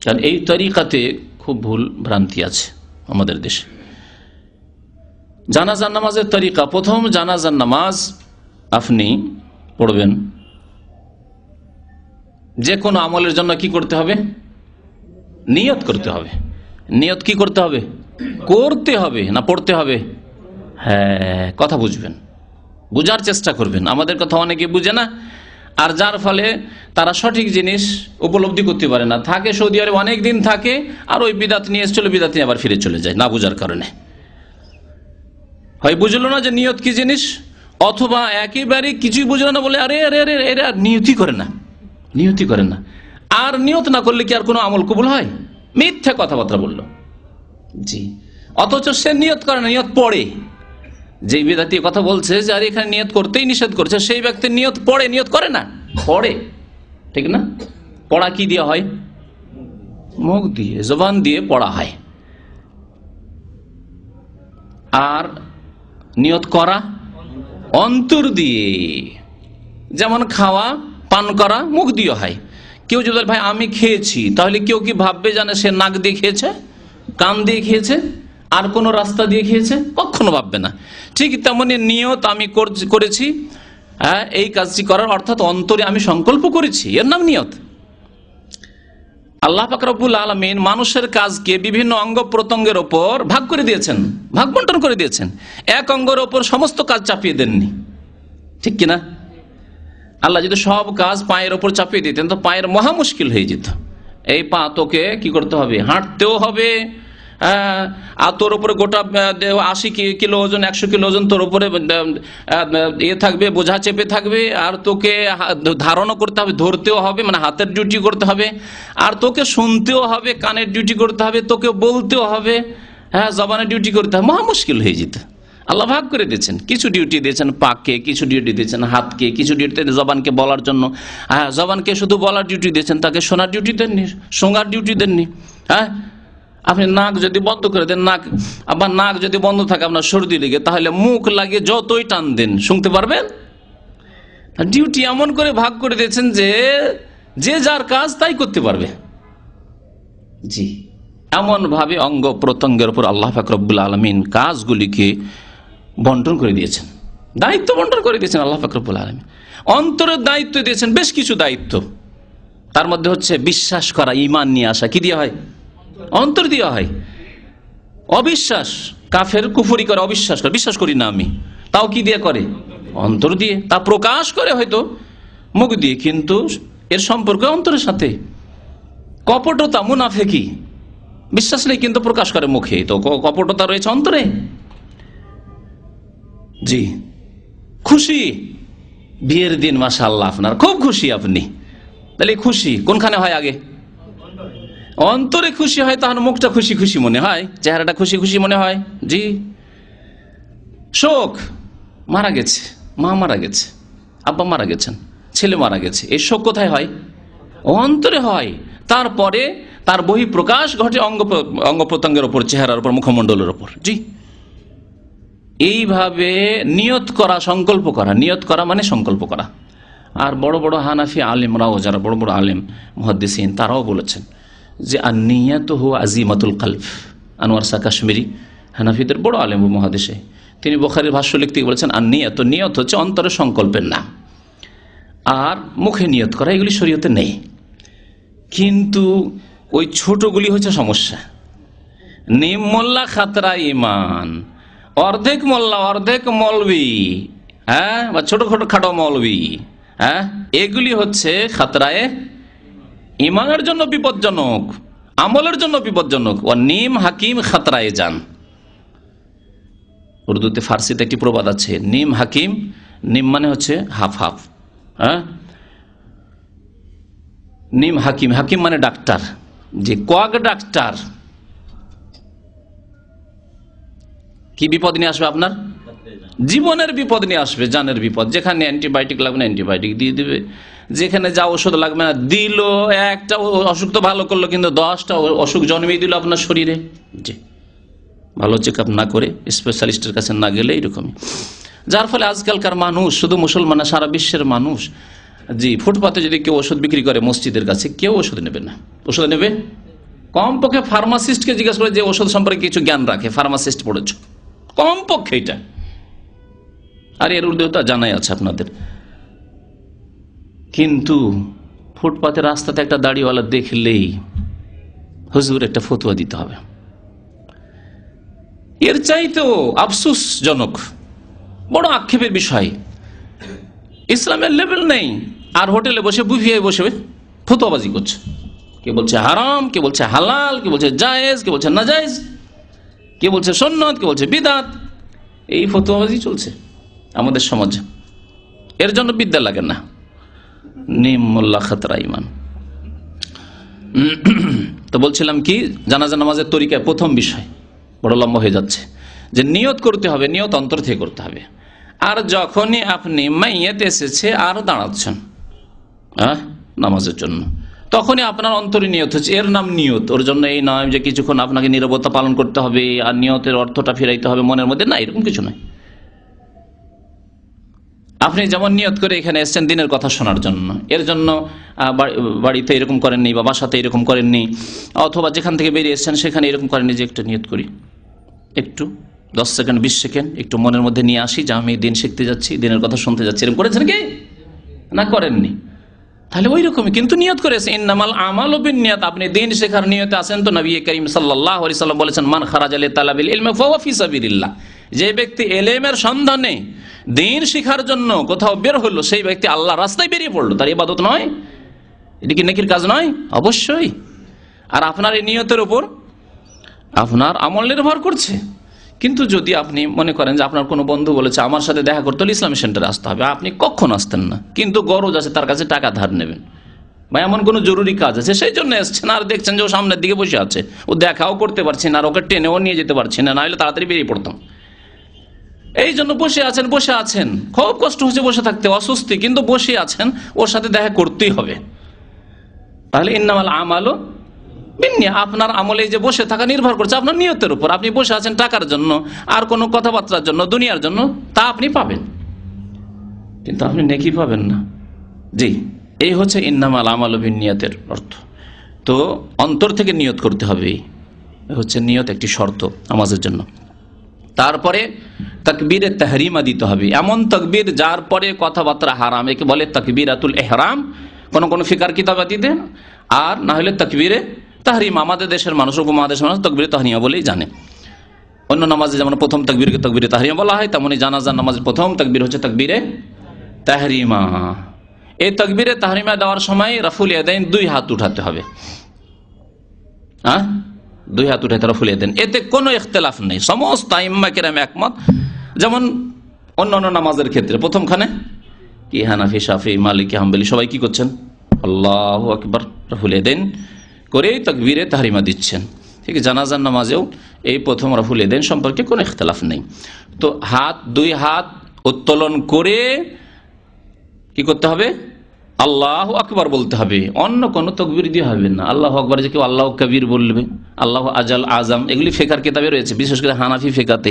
কারণ এই তরিকাতে খুব ভুল ভ্রান্তি আছে আমাদের দেশে। জানাজার নামাজের তরিকা, প্রথম জানাজার নামাজ আপনি পড়বেন, যে কোনো আমলের জন্য কি করতে হবে? নিয়ত করতে হবে। নিয়ত কি করতে হবে? করতে হবে না পড়তে হবে? হ্যাঁ, কথা বুঝবেন, বুঝার চেষ্টা করবেন। আমাদের কথা অনেকে বুঝে না, আর যার ফলে তারা সঠিক জিনিস উপলব্ধি করতে পারে না। থাকে সৌদি আরবে অনেক দিন থাকে, আর ওই বিদাত নিয়ে এসেছিল, বিদাত নিয়ে আবার ফিরে চলে যায় না বুঝার কারণে। হয় বুঝলো না যে নিয়ত কি জিনিস, অথবা একেবারে কিছুই বুঝলো না বলে আরে আরে আরে এরা নিয়তি করে না, নিয়তি করে না। আর নিয়ত না করলে কি আর কোনো আমল কবুল হয়? মিথ্যা কথাবার্তা বললো। জি, অথচ সে নিয়ত করে না, নিয়ত পড়ে। যেই বিদাতি কথা বলছে যে আর এখানে নিয়ত করতেই নিষেধ করছে, সেই ব্যক্তি নিয়ত পড়ে, নিয়ত করে না, পড়ে। ঠিক না? পড়া কি দিয়ে হয়? মুখ দিয়ে, জবান দিয়ে পড়া হয়। আর নিয়ত করা অন্তর দিয়ে, যেমন খাওয়া পান করা মুখ দিয়ে হয়, কেউ যদি বলে, ভাই আমি খেয়েছি, তাহলে কেউ কি ভাববে জানে সে নাক দিয়ে খেয়েছে, কান দিয়ে খেয়েছে, আর কোনো রাস্তা দিয়ে খেয়েছে? কখনো ভাববে না। ঠিক তেমনি নিয়ত আমি করেছি, এই কাজটি করার, অর্থাৎ অন্তরে আমি সংকল্প করেছি, এর নাম নিয়ত। আল্লাহ পাক রব্বুল আলামিন মানুষের কাজকে বিভিন্ন অঙ্গ প্রত্যঙ্গের ওপর ভাগ করে দিয়েছেন, ভাগ বন্টন করে দিয়েছেন। এক অঙ্গের ওপর সমস্ত কাজ চাপিয়ে দেননি, ঠিক কিনা? আল্লাহ যদি সব কাজ পায়ের ওপর চাপিয়ে দিতেন তো পায়ের মহা মুশকিল হয়ে যেত। এই পা তোকে কি করতে হবে? হাঁটতেও হবে, আর তোর উপরে গোটা 80 কিলো ওজন, 100 কিলো ওজন তোর উপরে থাকবে, বোঝা চেপে থাকবে, আর তোকে ধারণও করতে হবে, ধরতেও হবে, মানে হাতের ডিউটি করতে হবে, আর তোকে শুনতেও হবে, কানের ডিউটি করতে হবে, তোকে বলতেও হবে, জবানের ডিউটি করতে হবে। মহা মুশকিল হয়ে যেত। আল্লাহ ভাগ করে দিয়েছেন, কিছু ডিউটি দিয়েছেন পাককে, কিছু ডিউটি দিয়েছেন হাতকে, কিছু ডিউটি জবানকে বলার জন্য, জবানকে শুধু বলার ডিউটি দিয়েছেন, তাকে শোনার ডিউটি দেননি, শোনার ডিউটি দেননি। আপনি নাক যদি বন্ধ করে দেন, আবার নাক যদি বন্ধ থাকে আপনার সর্দি লেগে, তাহলে মুখ লাগিয়ে যতই টান দেন শুনতে পারবেন? ডিউটি এমন করে ভাগ করে দিয়েছেন যে যে যার কাজ তাই করতে পারবে। জি, এমন ভাবে অঙ্গ প্রত্যঙ্গের উপর আল্লাহ পাক রব্বুল আলামিন কাজগুলিকে বন্টন করে দিয়েছেন, দায়িত্ব বন্টন করে দিয়েছেন আল্লাহ পাক রব্বুল আলামিন। অন্তরের দায়িত্ব দিয়েছেন বেশ কিছু দায়িত্ব, তার মধ্যে হচ্ছে বিশ্বাস করা, ঈমান নিয়ে আসা। কি দিয়ে হয়? অন্তর দিয়ে হয়। অবিশ্বাস, কাফের কুফরি করে, অবিশ্বাস করে, বিশ্বাস করি না আমি, তাও কি দিয়ে করে? অন্তর দিয়ে। তা প্রকাশ করে হয়তো মুখ দিয়ে, কিন্তু এর সম্পর্ক অন্তরের সাথে। কপটতা, মুনাফিকি, বিশ্বাস নেই কিন্তু প্রকাশ করে মুখে, তো কপটতা রয়েছে অন্তরে। জি, খুশি, বিয়ের দিন মাশাআল্লাহ আপনার খুব খুশি, আপনি তাহলে খুশি কোনখানে হয়? আগে অন্তরে খুশি হয়, তখন মুখটা খুশি খুশি মনে হয়, চেহারাটা খুশি খুশি মনে হয়। জি, শোক, মারা গেছে, মা মারা গেছে, আব্বা মারা গেছেন, ছেলে মারা গেছে, এই শোক কোথায় হয়? অন্তরে হয়। তারপরে তার বহিঃপ্রকাশ ঘটে অঙ্গ প্রত্যঙ্গের উপর, চেহারার উপর, মুখমণ্ডলের উপর। জি, এইভাবে নিয়ত করা, সংকল্প করা। নিয়ত করা মানে সংকল্প করা। আর বড় বড় হানাফি আলেমরাও, যারা বড় বড় আলেম মুহাদ্দিসিন, তারাও বলেছেন যে আন-নিয়াতুহু আজিমাতুল কলব। আনোয়ার শাহ কাশ্মীরি, হানাফিদের বড় আলেম মুহাদ্দিসে, তিনি বুখারীর ভাষ্য লিখতে বলেছেন আন-নিয়াত, নিয়ত হচ্ছে অন্তরের সংকল্পের নাম, আর মুখে নিয়ত করা এগুলি শরীয়তে নেই। কিন্তু ওই ছোটগুলি হচ্ছে সমস্যা। নিম মোল্লা খাতরা ইমান, অর্ধেক মোল্লা অর্ধেক মৌলবি, বা ছোট খাটো মৌলবি, এগুলি হচ্ছে খাতরায়ে ইমানের জন্য বিপজ্জনক, আমলের জন্য বিপজ্জনক। ও নিম হাকিম খাতরায়ে জান। উর্দুতে, ফার্সিতে একটি প্রবাদ আছে, নিম হাকিম। নিম মানে হচ্ছে হাফ হাফ, নিম হাকিম, হাকিম মানে ডাক্তার। যে কোয়াক ডাক্তার, কি বিপদ নিয়ে আসবে আপনার? জীবনের বিপদ নিয়ে আসবে, জানের বিপদ। যেখানে অ্যান্টিবায়োটিক লাগবে না অ্যান্টিবায়োটিক দিয়ে দিবে, যেখানে যা ওষুধ লাগবে না দিল, একটা অসুখ তো ভালো করলো, কিন্তু 10টা অসুখ জন্মিয়ে দিল আপনার শরীরে। জি, ভালো চেক আপ না করে, স্পেশালিস্টের কাছে না গেলে এরকমই। যার ফলে আজকালকার মানুষ, শুধু মুসলমান না, সারা বিশ্বের মানুষ, জি, ফুটপাতে যদি কেউ ওষুধ বিক্রি করে মসজিদের কাছে, কেউ ওষুধ নেবে না। ওষুধ নেবে কমপক্ষে ফার্মাসিস্টকে জিজ্ঞাসা করে, যে ওষুধ সম্পর্কে কিছু জ্ঞান রাখে, ফার্মাসিস্ট পড়েছ, কমপক্ষে এটা। আর এর উর্দু তো জানাই আছে আপনাদের। কিন্তু ফুটপাতে, রাস্তাতে একটা দাড়িওয়ালা দেখলেই হুজুর একটা ফতোয়া দিতে হবে। এর চাইতেও আফসোসজনক, বড় আক্ষেপের বিষয়, ইসলামের লেভেল নেই, আর হোটেলে বসে বুফিয়ে বসে ফতোয়াবাজি করছে। কে বলছে হারাম, কে বলছে হালাল, কে বলছে জায়েজ, কে বলছে নাজায়েজ, কে বলছে সুন্নাত, কে বলছে বিদআত। এই ফতোয়াবাজি চলছে আমাদের সমাজে। এর জন্য বিদ্যা লাগে না। নিম মোল্লা খাতরা ইমান। তো বলছিলাম কি, জানাজা নামাজের তরিকায় প্রথম বিষয়, বড় লম্বা হয়ে যাচ্ছে, যে নিয়ত করতে হবে, নিয়ত অন্তর থেকে করতে হবে। আর যখনই আপনি মাইয়াত এসেছে আর দাঁড়াচ্ছেন নামাজের জন্য, তখনই আপনার অন্তরে নিয়ত হচ্ছে, এর নাম নিয়ত। ওর জন্য এই নয় যে কিছুক্ষণ আপনাকে নীরবতা পালন করতে হবে আর নিয়তের অর্থটা ফিরাইতে হবে মনের মধ্যে, না, এরকম কিছু নয়। আপনি যেমন নিয়ত করে এখানে এসেছেন দিনের কথা শোনার জন্য, এর জন্য বাড়িতে এরকম করেননি বা বাসাতে এরকম করেননি, অথবা যেখান থেকে বেরিয়ে এসেছেন সেখানে এরকম করেননি যে একটু নিয়ত করি, একটু 10 সেকেন্ড 20 সেকেন্ড একটু মনের মধ্যে নিয়ে আসি যে আমি দিন শিখতে যাচ্ছি, দিনের কথা শুনতে যাচ্ছি, এরকম করেছেন কি না? করেননি। তাহলে ওই রকমই কিন্তু নিয়ত করেছে। ইন্নামাল আমালু বিন্নিয়াত, আপনি দিন শেখার নিয়তে আছেন তো নবী করিম সাল্লাল্লাহু আলাইহি সাল্লাম বলেছেন মান খারাজা লিতালাবিল ইলমি ফাহুয়া ফি সাবিলিল্লাহ, যে ব্যক্তি ইলমের সন্ধানে দিন শেখার জন্য কোথাও বের হলো সেই ব্যক্তি আল্লাহর রাস্তায় বেরিয়ে পড়লো, তার ইবাদত নয়? এটা কি নেকির কাজ নয়? অবশ্যই। আর আপনার এই নিয়তের উপর আপনার আমল নির্ভর করছে। কিন্তু যদি আপনি মনে করেন যে আপনার কোনো বন্ধু বলেছে আমার সাথে দেখা করতে হলে ইসলামী সেন্টারে আসতে হবে, আপনি কখন আসতেন না, কিন্তু গরজ আছে তার কাছে টাকা ধার নেবেন বা এমন কোনো জরুরি কাজ আছে সেই জন্য এসছেন, আর দেখছেন যে ও সামনের দিকে বসে আছে, ও দেখাও করতে পারছি না আর ওকে টেনেও নিয়ে যেতে পারছি না, নাহলে তাড়াতাড়ি বেরিয়ে পড়তাম, এই জন্য বসে আছেন, খুব কষ্ট হচ্ছে বসে থাকতে, অস্বস্তি, কিন্তু বসে আছেন, ওর সাথে দেখা করতেই হবে। তাহলে ইন্নামাল আমালু বিন্নিয়াত, আপনার আমলে যে বসে থাকা নির্ভর করছে আপনার নিয়তের উপর। আপনি বসে আছেন টাকার জন্য আর কোনো কথাবার্তার জন্য, দুনিয়ার জন্য, তা আপনি পাবেন কিন্তু আপনি নেকি পাবেন না। জি, এই হচ্ছে ইন্নামাল আমালু বিন্নিয়াতের অর্থ। তো অন্তর থেকে নিয়ত করতে হবে, হচ্ছে নিয়ত একটি শর্ত নামাজের জন্য। তারপরে তাকবীরে তাহরিমা দিতে হবে, এমন তাকবীর যার পরে কথাবার্তা হারাম, একে বলে তাকবীরাতুল ইহরাম কোন কোন ফিকার কিতাবাতিতে, আর না হলে তাকবীরে তাহরিমা। আমাদের দেশের মানুষ, উপমহাদেশের মানুষ তাকবীরে তাহরিমা বলেই জানে। অন্য নামাজে যেমন প্রথম তাকবীরকে তাকবীরে তাহরিমা বলা হয়, তেমনি জানাজার নামাজের প্রথম তাকবীর হচ্ছে তাকবীরে তাহরিমা। এই তাকবীরে তাহরিমা দেওয়ার সময় রাফুল ইয়াদাইন, 2 হাত উঠাতে হবে। হ্যাঁ, 2 হাত উঠাতে রাফুল ইয়াদাইন, এতে কোনো ইখতিলাফ নেই, সমস্ত আইম্মা কেরাম একমত। যেমন অন্যান্য নামাজের ক্ষেত্রে প্রথমখানে কি হানাফি, শাফি, মালিকি, হাম্বলি সবাই কি করছেন? আল্লাহু আকবার রাফুল ইয়াদাইন করে তাকবীরে তাহরিমা দিচ্ছেন। ঠিক জানাজার নামাজেও এই প্রথম রাফুল ইয়াদাইন সম্পর্কে কোনো ইখতিলাফ নেই। তো 2 হাত উত্তোলন করে কি করতে হবে? আল্লাহু আকবার বলতে হবে, অন্য কোনো তাকবীর দিয়ে হবে না। আল্লাহু আকবার যে কেউ আল্লাহু কবির বলবে, আল্লাহু আজাল আজম, এগুলি ফিকার কিতাবে রয়েছে, বিশেষ করে হানাফি ফিকাতে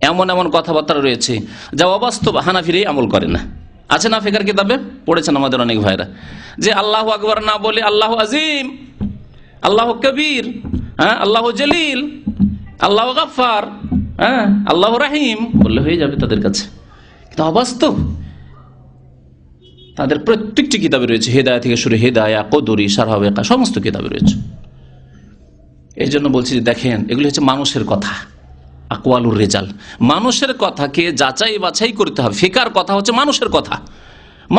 এমন এমন কথাবার্তা রয়েছে যা অবাস্তব, হানাফিরাই আমল করে না। আছে না ফিকার কিতাবে? পড়েছেন আমাদের অনেক ভাইরা, যে আল্লাহু আকবার না বলে আল্লাহু আজিম, আল্লাহু কবির, হ্যাঁ, আল্লাহু জলিল, আল্লাহু গাফফার, হ্যাঁ, আল্লাহু রাহিম বললে হয়ে যাবে তাদের কাছে। কিন্তু অবাস্তব, তাদের প্রত্যেকটি কিতাবে রয়েছে, হেদায়া থেকে শুরু, হেদায়া, কদরি, সারহাবেকা, সমস্ত কিতাবে রয়েছে। এই জন্য বলছি যে দেখেন, এগুলি হচ্ছে মানুষের কথা, আকওয়ালুর রিজাল, মানুষের কথাকে যাচাই বাছাই করতে হবে। ফিকার কথা হচ্ছে মানুষের কথা,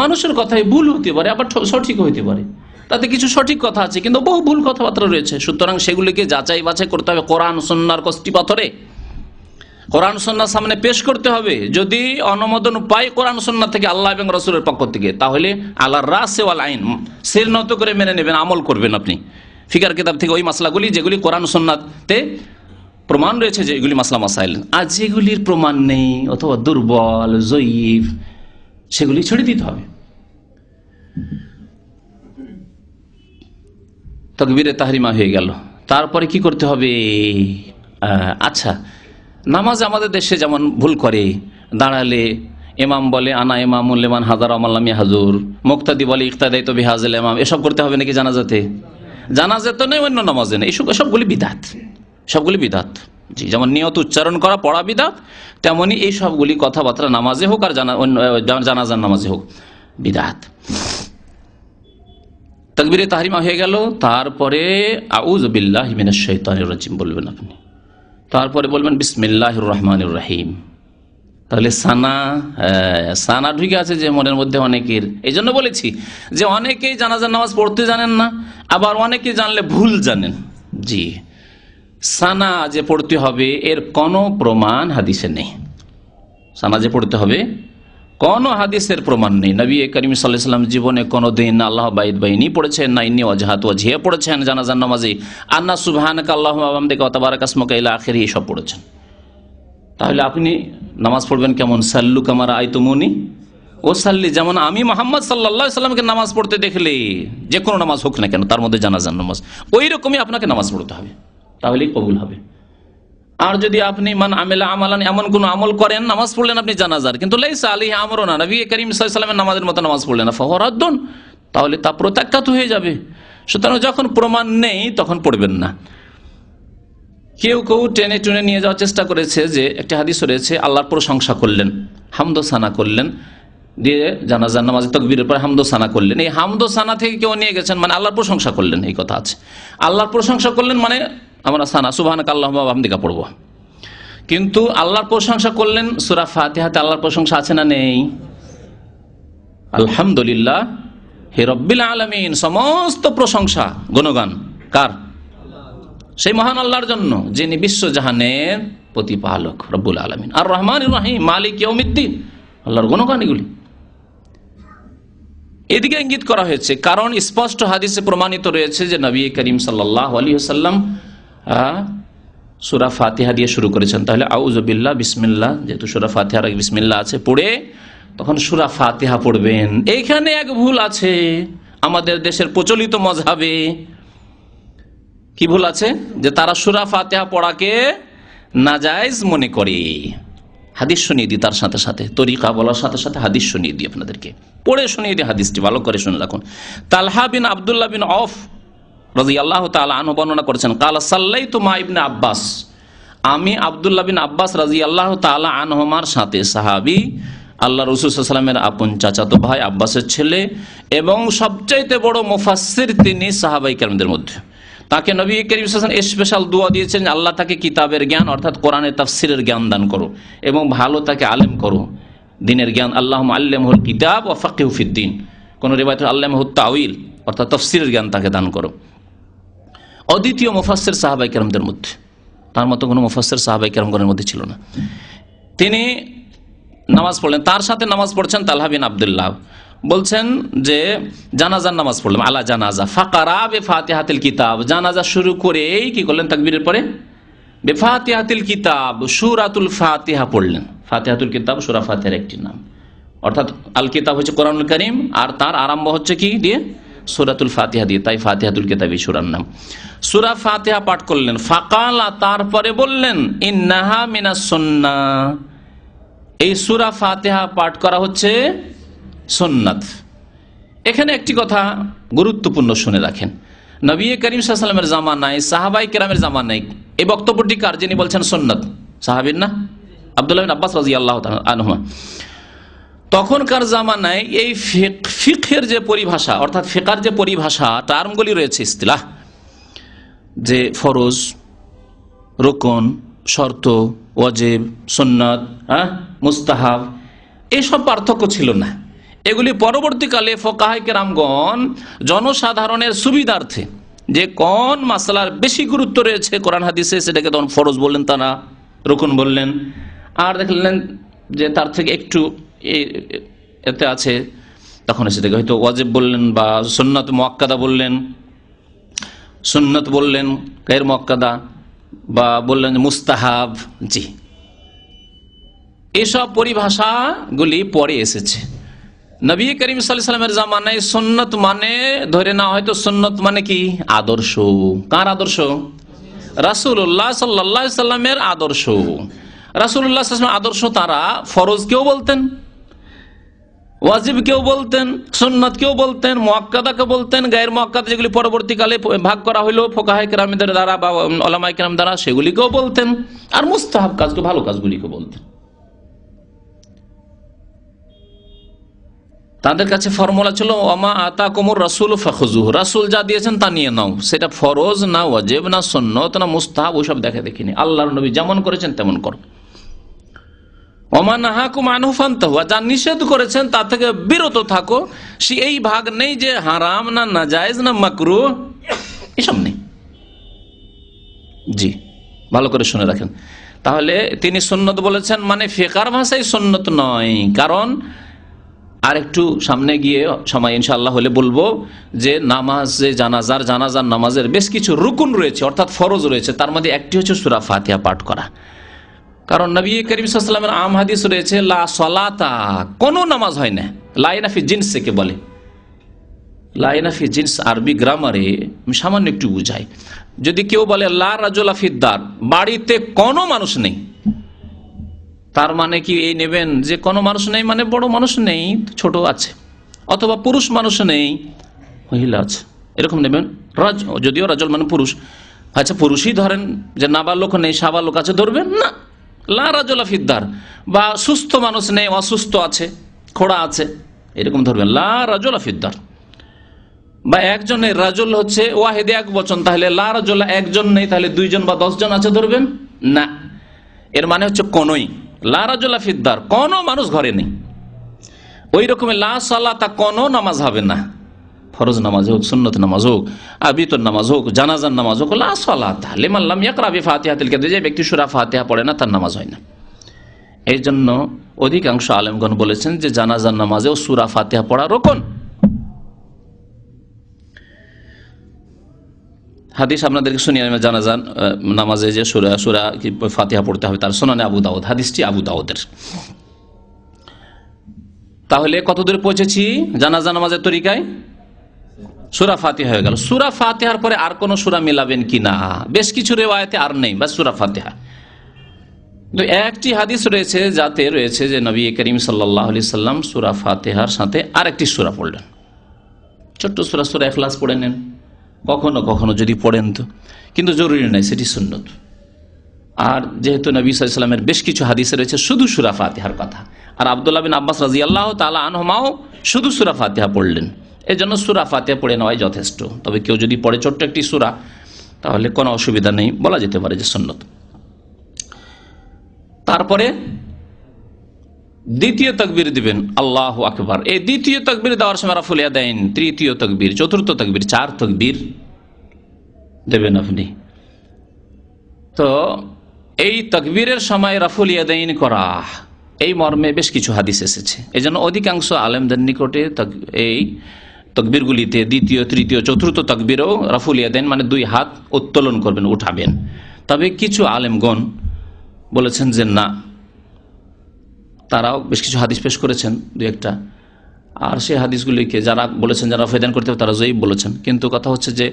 মানুষের কথায় ভুল হতে পারে, আবার সঠিক হইতে পারে, তাতে কিছু সঠিক কথা আছে কিন্তু বহু ভুল কথাবার্তা রয়েছে। সুতরাং সেগুলিকে যাচাই বাছাই করতে হবে কোরআন সুন্নাহর কষ্টি পাথরে, কোরআন সুন্নাহ সামনে পেশ করতে হবে। যদি অনুমোদন পাই কোরআন সুন্নাহ থেকে, আল্লাহ এবং রাসূলের পক্ষ থেকে, তাহলে আল্লাহর রাসে ওয়াল আইন, সির নত করে মেনে নেবেন, আমল করবেন আপনি ফিকার কিতাব থেকে ওই মাসলাগুলি যেগুলি কোরআন সুন্নাহতে প্রমাণ রয়েছে যে এগুলি মাসলা মাসাইল। আর যেগুলির প্রমাণ নেই অথবা দুর্বল, জয়ীফ, সেগুলি ছেড়ে দিতে হবে। তাকবীরে তাহরিমা হয়ে গেল, তারপরে কি করতে হবে? আচ্ছা, নামাজ আমাদের দেশে যেমন ভুল করে, দাঁড়ালে ইমাম বলে আনা ইমামুল লিমান হাযারা মাল্লাম ইয়াহজুর, মুক্তাদি বলে ইক্তাদাই তো বিহাজিল ইমাম, এসব করতে হবে নাকি জানাজাতে? জানাজাতে তো নেই, অন্য নামাজে নেই, সবগুলি বিদআত, সবগুলি বিদআত। জি, যেমন নিয়ত উচ্চারণ করা, পড়া বিদআত, তেমনি এই সবগুলি কথাবার্তা নামাজে হোক আর জানাজার নামাজে হোক বিদআত। তাকবীরে তাহরিমা হয়ে গেল, তারপরে আউযু বিল্লাহি মিনাশ শাইতানির রাজিম বলবেন আপনি, তারপরে বলবেন বিসমিল্লাহির রহমানির রহিম। তাহলে সানা ঢুকে আছে যে মনের মধ্যে অনেকের। এই জন্য বলেছি যে অনেকেই জানাজার নামাজ পড়তে জানেন না, আবার অনেকে জানলে ভুল জানেন। জি, সানা যে পড়তে হবে এর কোনো প্রমাণ হাদিসে নেই। সানা যে পড়তে হবে কোনো হাদিসের প্রমাণ নেই। নবী করিম সাল্লাল্লাহু আলাইহি ওয়াসাল্লাম জীবনে কোনোদিন আল্লাহ বাইদ বাইনি পড়েছেন না, ইন্নী ওয়াজহাত ওয়াজহিয়া পড়েছেন জানাজার নামাজে, আন্না সুবহানাকা আল্লাহুম্মা ওয়া বিহামদিকা ওয়া তাবারাকা ইসমুকা ইলা আখিরি, এসব পড়েছেন। তাহলে আপনি নামাজ পড়বেন কেমন? সাল্লু কামা রাআইতুমুনি ওয়াসাল্লি, যেমন আমি মুহাম্মদ সাল্লাল্লাহু আলাইহি ওয়াসাল্লামকে নামাজ পড়তে দেখলে, যে কোনো নামাজ হোক না কেন, তার মধ্যে জানাজার নামাজ, ওই রকমই আপনাকে নামাজ পড়তে হবে, তাহলেই কবুল হবে। আর যদি আপনি মান আমেলা আমালান এমন কোন আমল করেন, নামাজ পড়লেন আপনি জানাজার, কিন্তু লাইসা আলাইহি আমরুনা, নবী করিম সাল্লাল্লাহু আলাইহি ওয়াসাল্লামের নামাজের মতো নামাজ পড়লেন না, ফাহুয়া রাদ্দুন, তাহলে তা প্রত্যাখ্যাত হয়ে যাবে। সুতরাং যখন প্রমাণ নেই তখন পড়বেন না। কেউ কেউ টেনে টুনে নিয়ে যাওয়ার চেষ্টা করেছে যে একটা হাদিস রয়েছে আল্লাহর প্রশংসা করলেন, হামদোসানা করলেন, দিয়ে জানাজার নামাজে তাকবীরের পর হামদোসানা করলেন। এই হামদোসানা থেকে কেউ নিয়ে গেছেন মানে আল্লাহর প্রশংসা করলেন, এই কথা আছে। আল্লাহর প্রশংসা করলেন মানে আমরা সানা সুবহানাকা আল্লাহুম্মা ওয়া বিহামদিকা পড়বো, কিন্তু আল্লাহর প্রশংসা করলেন সূরা ফাতিহাতে আল্লাহর প্রশংসা আছে না নেই? আলহামদুলিল্লাহ হে রব্বিল আলামিন, সমস্ত প্রশংসা গুণগান কার? সেই মহান আল্লাহর জন্য যিনি বিশ্বজাহানের প্রতিপালক রব্বুল আলামিন। আর রহমানির রহিম মালিক ইয়াউমিদ্দিন, আল্লাহর গুণগান এগুলি। এদিকে ইঙ্গিত করা হয়েছে কারণ স্পষ্ট হাদিসে প্রমাণিত রয়েছে যে নবী করিম সাল্লাল্লাহু আলাইহি ওয়াসাল্লাম সূরা ফাতিহা দিয়ে শুরু করেছেন। তাহলে আউযু বিল্লাহ বিসমিল্লাহ, যেহেতু সূরা ফাতিহার আগে বিসমিল্লাহ আছে, পড়ে তখন সূরা ফাতিহা পড়বেন। এইখানে এক ভুল আছে আমাদের দেশের প্রচলিত মযহাবে। কি ভুল আছে? যে তারা সূরা ফাতিহা পড়াকে নাজায়েজ মনে করে। হাদিস শুনিয়ে দিই, তার সাথে সাথে তরিকা বলার সাথে সাথে হাদিস শুনিয়ে দিই আপনাদেরকে, পড়ে শুনিয়ে দিই হাদিসটি, ভালো করে শুনে রাখুন। তালহা বিন আব্দুল্লাহ বিন আউফ রাদিয়াল্লাহু তাআলা আনহু বর্ণনা করেছেন, কালা সাল্লাইতু মা ইবনে আব্বাস, আমি আব্দুল্লাহ বিন আব্বাস রাদিয়াল্লাহু তাআলা আনহুমার সাথে, সাহাবী, আল্লাহ রাসূল সাল্লাল্লাহু আলাইহি ওয়াসাল্লামের আপন চাচাতো ভাই আব্বাসের ছেলে এবং সবচাইতে বড় মুফাসসির তিনি সাহাবায়ে কেরামদের মধ্যে। তাকে নবী করিম সাল্লাল্লাহু আলাইহি ওয়াসাল্লাম স্পেশাল দোয়া দিয়েছেন, আল্লাহ তাকে কিতাবের জ্ঞান অর্থাৎ কোরআনের তাফসীরের জ্ঞান দান করো এবং ভালো তাকে আলেম করো, দ্বীনের জ্ঞান। আল্লাহুম্মা আল্লিমহুল কিতাব ওয়া ফাক্কিহু ফিদ্দীন, কোন রিওয়ায়াতে আল্লামহুত তাউইল অর্থাৎ তাফসীরের জ্ঞান তাকে দান করো। অদ্বিতীয় মুফাসসির সাহাবায়ে কেরামদের মধ্যে, তার মতো কোনো মুফাসসির সাহাবায়ে কেরামগণের মধ্যে ছিল না। তিনি নামাজ পড়লেন, তার সাথে নামাজ পড়ছেন তালহা বিন আব্দুল্লাহ। বলছেন যে জানাজার নামাজ পড়লাম, আলা জানাজা ফাকারা বিফাতিহাতিল কিতাব, জানাজা শুরু করেই কি করলেন? তাকবীরের পরে বিফাতিহাতিল কিতাব, সূরাতুল ফাতিহা পড়লেন। ফাতিহাতুল কিতাব সূরা ফাতিহার একটি নাম, অর্থাৎ আল কিতাব হচ্ছে কোরআনুল কারীম, আর তার আরম্ভ হচ্ছে কি দিয়ে? সূরাতুল ফাতিহা দিয়ে, তাই ফাতিহাতুল কিতাবই সূরার নাম। সূরা ফাতিহা পাঠ করলেন। ফাকালা, তারপরে বললেন ইন্নাহা মিনাস সুন্নাহ, এই সূরা ফাতিহা পাঠ করা হচ্ছে সুন্নাত। এখানে একটি কথা গুরুত্বপূর্ণ শুনে রাখেন, নবী করিম সাল্লাল্লাহু আলাইহি ওয়াসাল্লামের জামানায়, সাহাবায়ে কেরামের জামানায় এই বক্তব্যটি কার? যিনি বলছেন সুন্নাত, সাহাবীর না? আব্দুল্লাহ বিন আব্বাস রাদিয়াল্লাহু তাআলা আনহুমা। তখনকার জামানায় এই ফিকহের যে পরিভাষা অর্থাৎ ফিকার যে পরিভাষা টার্মগুলি রয়েছে, ইস্তিলাহ, যে ফরজ, রুকন, শর্ত, ওয়াজিব, সুন্নাত, মুস্তাহাব, এসব পার্থক্য ছিল না। এগুলি পরবর্তীকালে ফুকাহায়ে কেরামগণ জনসাধারণের সুবিধার্থে যে কোন মাসলার বেশি গুরুত্ব রয়েছে কোরআন হাদিসে, সেটাকে তখন ফরজ বললেন, তারা রুকন বললেন। আর দেখলেন যে তার থেকে একটু এতে আছে, তখন সেটাকে হয়তো ওয়াজিব বললেন বা সুন্নাত মুআক্কাদা বললেন, সুন্নাত বললেন গায়র মুআক্কাদা, বা বললেন মুস্তাহাব। জি, এসব পরিভাষাগুলি পরে এসেছে। নবী করিম সাল্লাল্লাহু আলাইহি ওয়াসাল্লামের জামানায় সুন্নাত মানে ধরে না, হয়তো সুন্নাত মানে কি? আদর্শ। কার আদর্শ? রাসূলুল্লাহ সাল্লাল্লাহু আলাইহি ওয়াসাল্লামের আদর্শ। রাসূলুল্লাহ সাল্লাল্লাহু আলাইহি ওয়াসাল্লামের আদর্শ তারা ফরজ কেউ বলতেন, ওয়াজিব কেউ বলতেন, সুন্নাত কেউ বলতেন, মুআক্কাদা কেউ বলতেন, গায়র মুআক্কাদা যেগুলি পরবর্তীকালে ভাগ করা হলো ফুকাহায়ে কেরামদের দ্বারা বা উলামায়ে কেরাম দ্বারা, সেগুলিকেও বলতেন। আর মুস্তাহাব কাজকে, ভালো কাজগুলিকে বলতেন। তাদের কাছে ফর্মুলা ছিল ওমা আতাকুমুর রাসূলু ফাখুযুহু, রাসূল যা দিয়েছেন তা নিয়ে নাও। সেটা ফরজ না ওয়াজিব না সুন্নাত না মুস্তাহাব, ওসব দেখা দেখিনি। আল্লাহর নবী যেমন করেছেন তেমন করো। ওমা নাহাকুম আনহু ফান্তাহু, যা নিষেধ করেছেন তা থেকে বিরত থাকো। সে এই ভাগ নেই যে হারাম না নাজায়েজ না মাকরুহ, এসব নেই। জি, ভালো করে শুনে রাখেন। তাহলে তিনি সুন্নত বলেছেন মানে ফিকার ভাষায় সুন্নত নয়। কারণ আর একটু সামনে গিয়ে সময় ইনশাআল্লাহ হলে বলবো যে নামাজে জানাজার নামাজের বেশ কিছু রুকুন রয়েছে অর্থাৎ ফরজ রয়েছে, তার মধ্যে একটি হচ্ছে সূরা ফাতিহা পাঠ করা। কারণ নবী করিম সাল্লাল্লাহু আলাইহি ওয়াসাল্লামের আম হাদিস রয়েছে লা সলাতা, কোনো নামাজ হয় না, লা ইনাফি জিনস কে বলে, লা ইনাফি জিন্স আরবি গ্রামারে আমি সামান্য একটু বুঝাই। যদি কেউ বলে লা রাজুলা ফিদ্দার, বাড়িতে কোনো মানুষ নেই, তার মানে কি এই নেবেন যে কোনো মানুষ নেই মানে বড় মানুষ নেই, ছোট আছে, অথবা পুরুষ মানুষ নেই, মহিলা আছে, এরকম নেবেন। যদিও রাজল মানে পুরুষ, আচ্ছা পুরুষই ধরেন, যে নাবালক নেই সাবালক আছে ধরবেন না। লা রাজুলা ফিদ্দার, বা সুস্থ মানুষ নেই, অসুস্থ আছে, খোড়া আছে, এরকম ধরবেন লা রাজুলা ফিদ্দার। বা একজনের রাজুল হচ্ছে ওয়াহেদে এক বচন, তাহলে লা রাজুলা একজন নেই, তাহলে 2 জন বা 10 জন আছে ধরবেন না। এর মানে হচ্ছে কোনই, লা রাজুলা ফিদ্দার, কোনো মানুষ ঘরে নেই। ওই রকমের লা সালাতা, কোনো নামাজ হবে না, ফরজ নামাজ হোক, সুন্নত নামাজ হোক, বিতর নামাজ হোক, জানাজার নামাজ হোক, লা সালাতা লিমান লাম ইয়াকরা বিফাতিহাতিল কিতাব, যে ব্যক্তি সূরা ফাতিহা পড়ে না তার নামাজ হয় না। এই জন্য অধিকাংশ আলেমগণ বলেছেন যে জানাজার নামাজেও সূরা ফাতিহা পড়া রোকন। হাদিস আপনাদেরকে শুনিয়ে জানাজান নামাজে যে সূরা ফাতিহা পড়তে হবে, তার সুনানে আবু দাউদ, হাদিসটি আবু দাউদের। তাহলে কত দূরে পৌঁছেছি জানাজা নামাজের তরিকায়? সূরা ফাতিহা হয়ে গেল। সূরা ফাতিহার পরে আর কোন সূরা মিলাবেন কিনা, বেশ কিছু রিওয়ায়াতে আর নেই, বাস সূরা ফাতিহা। তো একটি হাদিস রয়েছে যাতে রয়েছে যে নবী করিম সাল্লাল্লাহু আলাইহি সাল্লাম সূরা ফাতিহার সাথে আরেকটি সূরা পড়লেন, ছোট্ট সূরা, সূরা ইখলাস পড়ে নেন কখনো কখনো যদি পড়েন তো, কিন্তু জরুরি নাই, সেটি সুন্নত। আর যেহেতু নবী সাল্লাল্লাহু আলাইহি সাল্লামের বেশ কিছু হাদিসে রয়েছে শুধু সূরা ফাতিহার কথা, আর আব্দুল্লাহ বিন আব্বাস রাদিয়াল্লাহু তাআলা আনহুমাও শুধু সূরা ফাতিহা পড়লেন, এই জন্য সূরা ফাতিহা পড়ে নেওয়াই যথেষ্ট। তবে কেউ যদি পড়ে ছোট্ট একটি সূরা তাহলে কোনো অসুবিধা নেই, বলা যেতে পারে যে সুন্নত। তারপরে দ্বিতীয় তাকবীর দিবেন আল্লাহু আকবার। এই দ্বিতীয় তাকবীর দেওয়ার সময় রাফুল ইয়াদাইন, তৃতীয় তাকবীর, চতুর্থ তাকবীর, 4 তাকবীর দেবেন আপনি। তো এই তাকবীরের সময় রাফুল ইয়াদাইন করা, এই মর্মে বেশ কিছু হাদিস এসেছে। এই জন্য অধিকাংশ আলেমদের নিকটে এই তাকবীরগুলিতে দ্বিতীয়, তৃতীয়, চতুর্থ তাকবীরেও রাফুল ইয়াদাইন মানে 2 হাত উত্তোলন করবেন, উঠাবেন। তবে কিছু আলেমগণ বলেছেন যে না, তারাও বেশ কিছু হাদিস পেশ করেছেন 2-1টা, আর সেই হাদিসগুলিকে যারা বলেছেন যারা রফা ইয়াদাইন করতে হবে তারা জয়ীফ বলেছেন। কিন্তু কথা হচ্ছে যে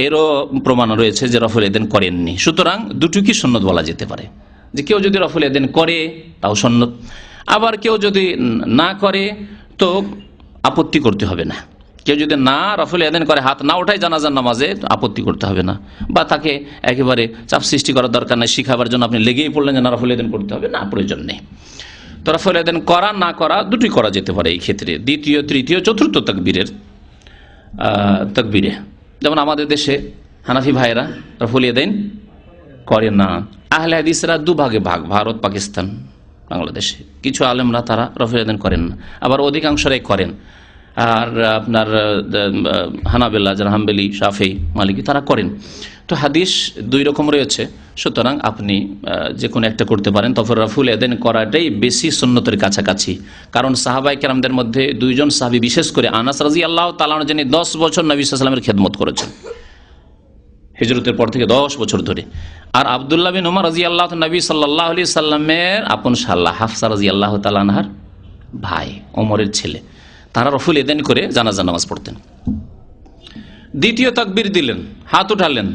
এরও প্রমাণ রয়েছে যে রফা ইয়াদাইন করেননি, সুতরাং দুটোকে সুন্নত বলা যেতে পারে। যে কেউ যদি রফা ইয়াদাইন করে তাও সুন্নত, আবার কেউ যদি না করে তো আপত্তি করতে হবে না। কেউ যদি না রফা ইয়াদাইন করে, হাত না ওঠায় জানাজার নামাজে, আপত্তি করতে হবে না, বা তাকে একেবারে চাপ সৃষ্টি করার দরকার নেই। শিখাবার জন্য আপনি লেগেই পড়লেন যে না রফা ইয়াদাইন করতে হবে, না, প্রয়োজন নেই। তো রাফুল ইয়াদাইন করা না করা দুটোই করা যেতে পারে এই ক্ষেত্রে, দ্বিতীয়, তৃতীয়, চতুর্থ তাকবীরের তাকবীরে। যেমন আমাদের দেশে হানাফি ভাইয়েরা রাফুল ইয়াদাইন করে না, আহলে হাদিসরা 2 ভাগে ভাগ, ভারত, পাকিস্তান, বাংলাদেশে কিছু আলেমরা তারা রাফুল ইয়াদাইন করেন না, আবার অধিকাংশরাই করেন। আর আপনার হানাবেলা, যারা হাম্বলি, শাফি, মালিকি, তারা করেন। তো হাদিস 2 রকম রয়েছে, সুতরাং আপনি যে কোনো একটা করতে পারেন। তবে রাফুল ইয়াদাইন করাটাই বেশি সুন্নতের কাছাকাছি, কারণ সাহাবায়ে কেরামদের মধ্যে 2 জন সাহাবী, বিশেষ করে আনাস রাদিয়াল্লাহু তাআলা আনহু, যিনি 10 বছর নবী সাল্লাল্লাহু আলাইহি ওয়াসাল্লামের খেদমত করেছেন হিজরতের পর থেকে 10 বছর ধরে, আর আব্দুল্লাহ বিন উমর রাদিয়াল্লাহু তাআলা নবী সাল্লাল্লাহু আলাইহি সাল্লামের আপন শালা হাফসা রাদিয়াল্লাহু তাআলা আনহার ভাই, ওমরের ছেলে, তারা রাফুল ইয়াদাইন করে জানাজা নামাজ পড়তেন। দ্বিতীয় তাকবীর দিলেন, হাত উঠালেন।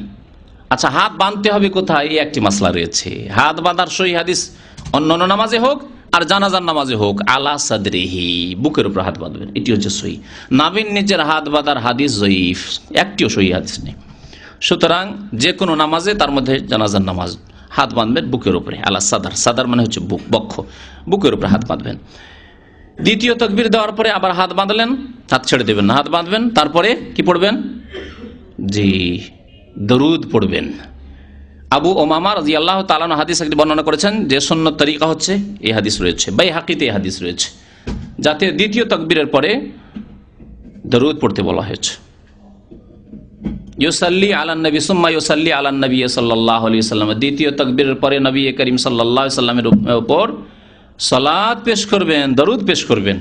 আচ্ছা, হাত বাঁধতে হবে কোথায়, এই একটি মাসলা রয়েছে। হাত বাঁধার সহি হাদিস অন্যান্য নামাজে হোক আর জানাজার নামাজে হোক, আলা সাদরিহি, বুকের উপর হাত বাঁধবেন, এটি হচ্ছে সহি। নাভির নিচের হাত বাঁধার হাদিস জয়ীফ, একটিও সহি হাদিস নেই। সুতরাং যে কোনো নামাজে, তার মধ্যে জানাজার নামাজ, হাত বাঁধবেন বুকের উপরে, আলা সাদার, সাদার মানে হচ্ছে বুক, বক্ষ, বুকের উপরে হাত বাঁধবেন। দ্বিতীয় তাকবীর দেওয়ার পরে আবার হাত বাঁধলেন, হাত ছেড়ে দেবেন না, হাত বাঁধবেন। তারপরে কি পড়বেন? জি, দরুদ পড়বেন। আবু উমামা রাদিয়াল্লাহু তাআলা আনহু হাদিস একটি বর্ণনা করেছেন যে সুন্নত তরিকা হচ্ছে, এই হাদিস রয়েছে, বাইহাকিতে এই হাদিস রয়েছে, যাতে দ্বিতীয় তাকবীরের পরে দরুদ পড়তে বলা হয়েছে। ইউসাল্লি আলান নবী সুম্মা ইউসাল্লি আলান নবী সাল্লাল্লাহু আলাইহি ওয়াসাল্লাম, দ্বিতীয় তাকবীরের পরে নবী করিম সাল্লাল্লাহু আলাইহি ওয়াসাল্লামের উপর সালাত পেশ করবেন, দরুদ পেশ করবেন।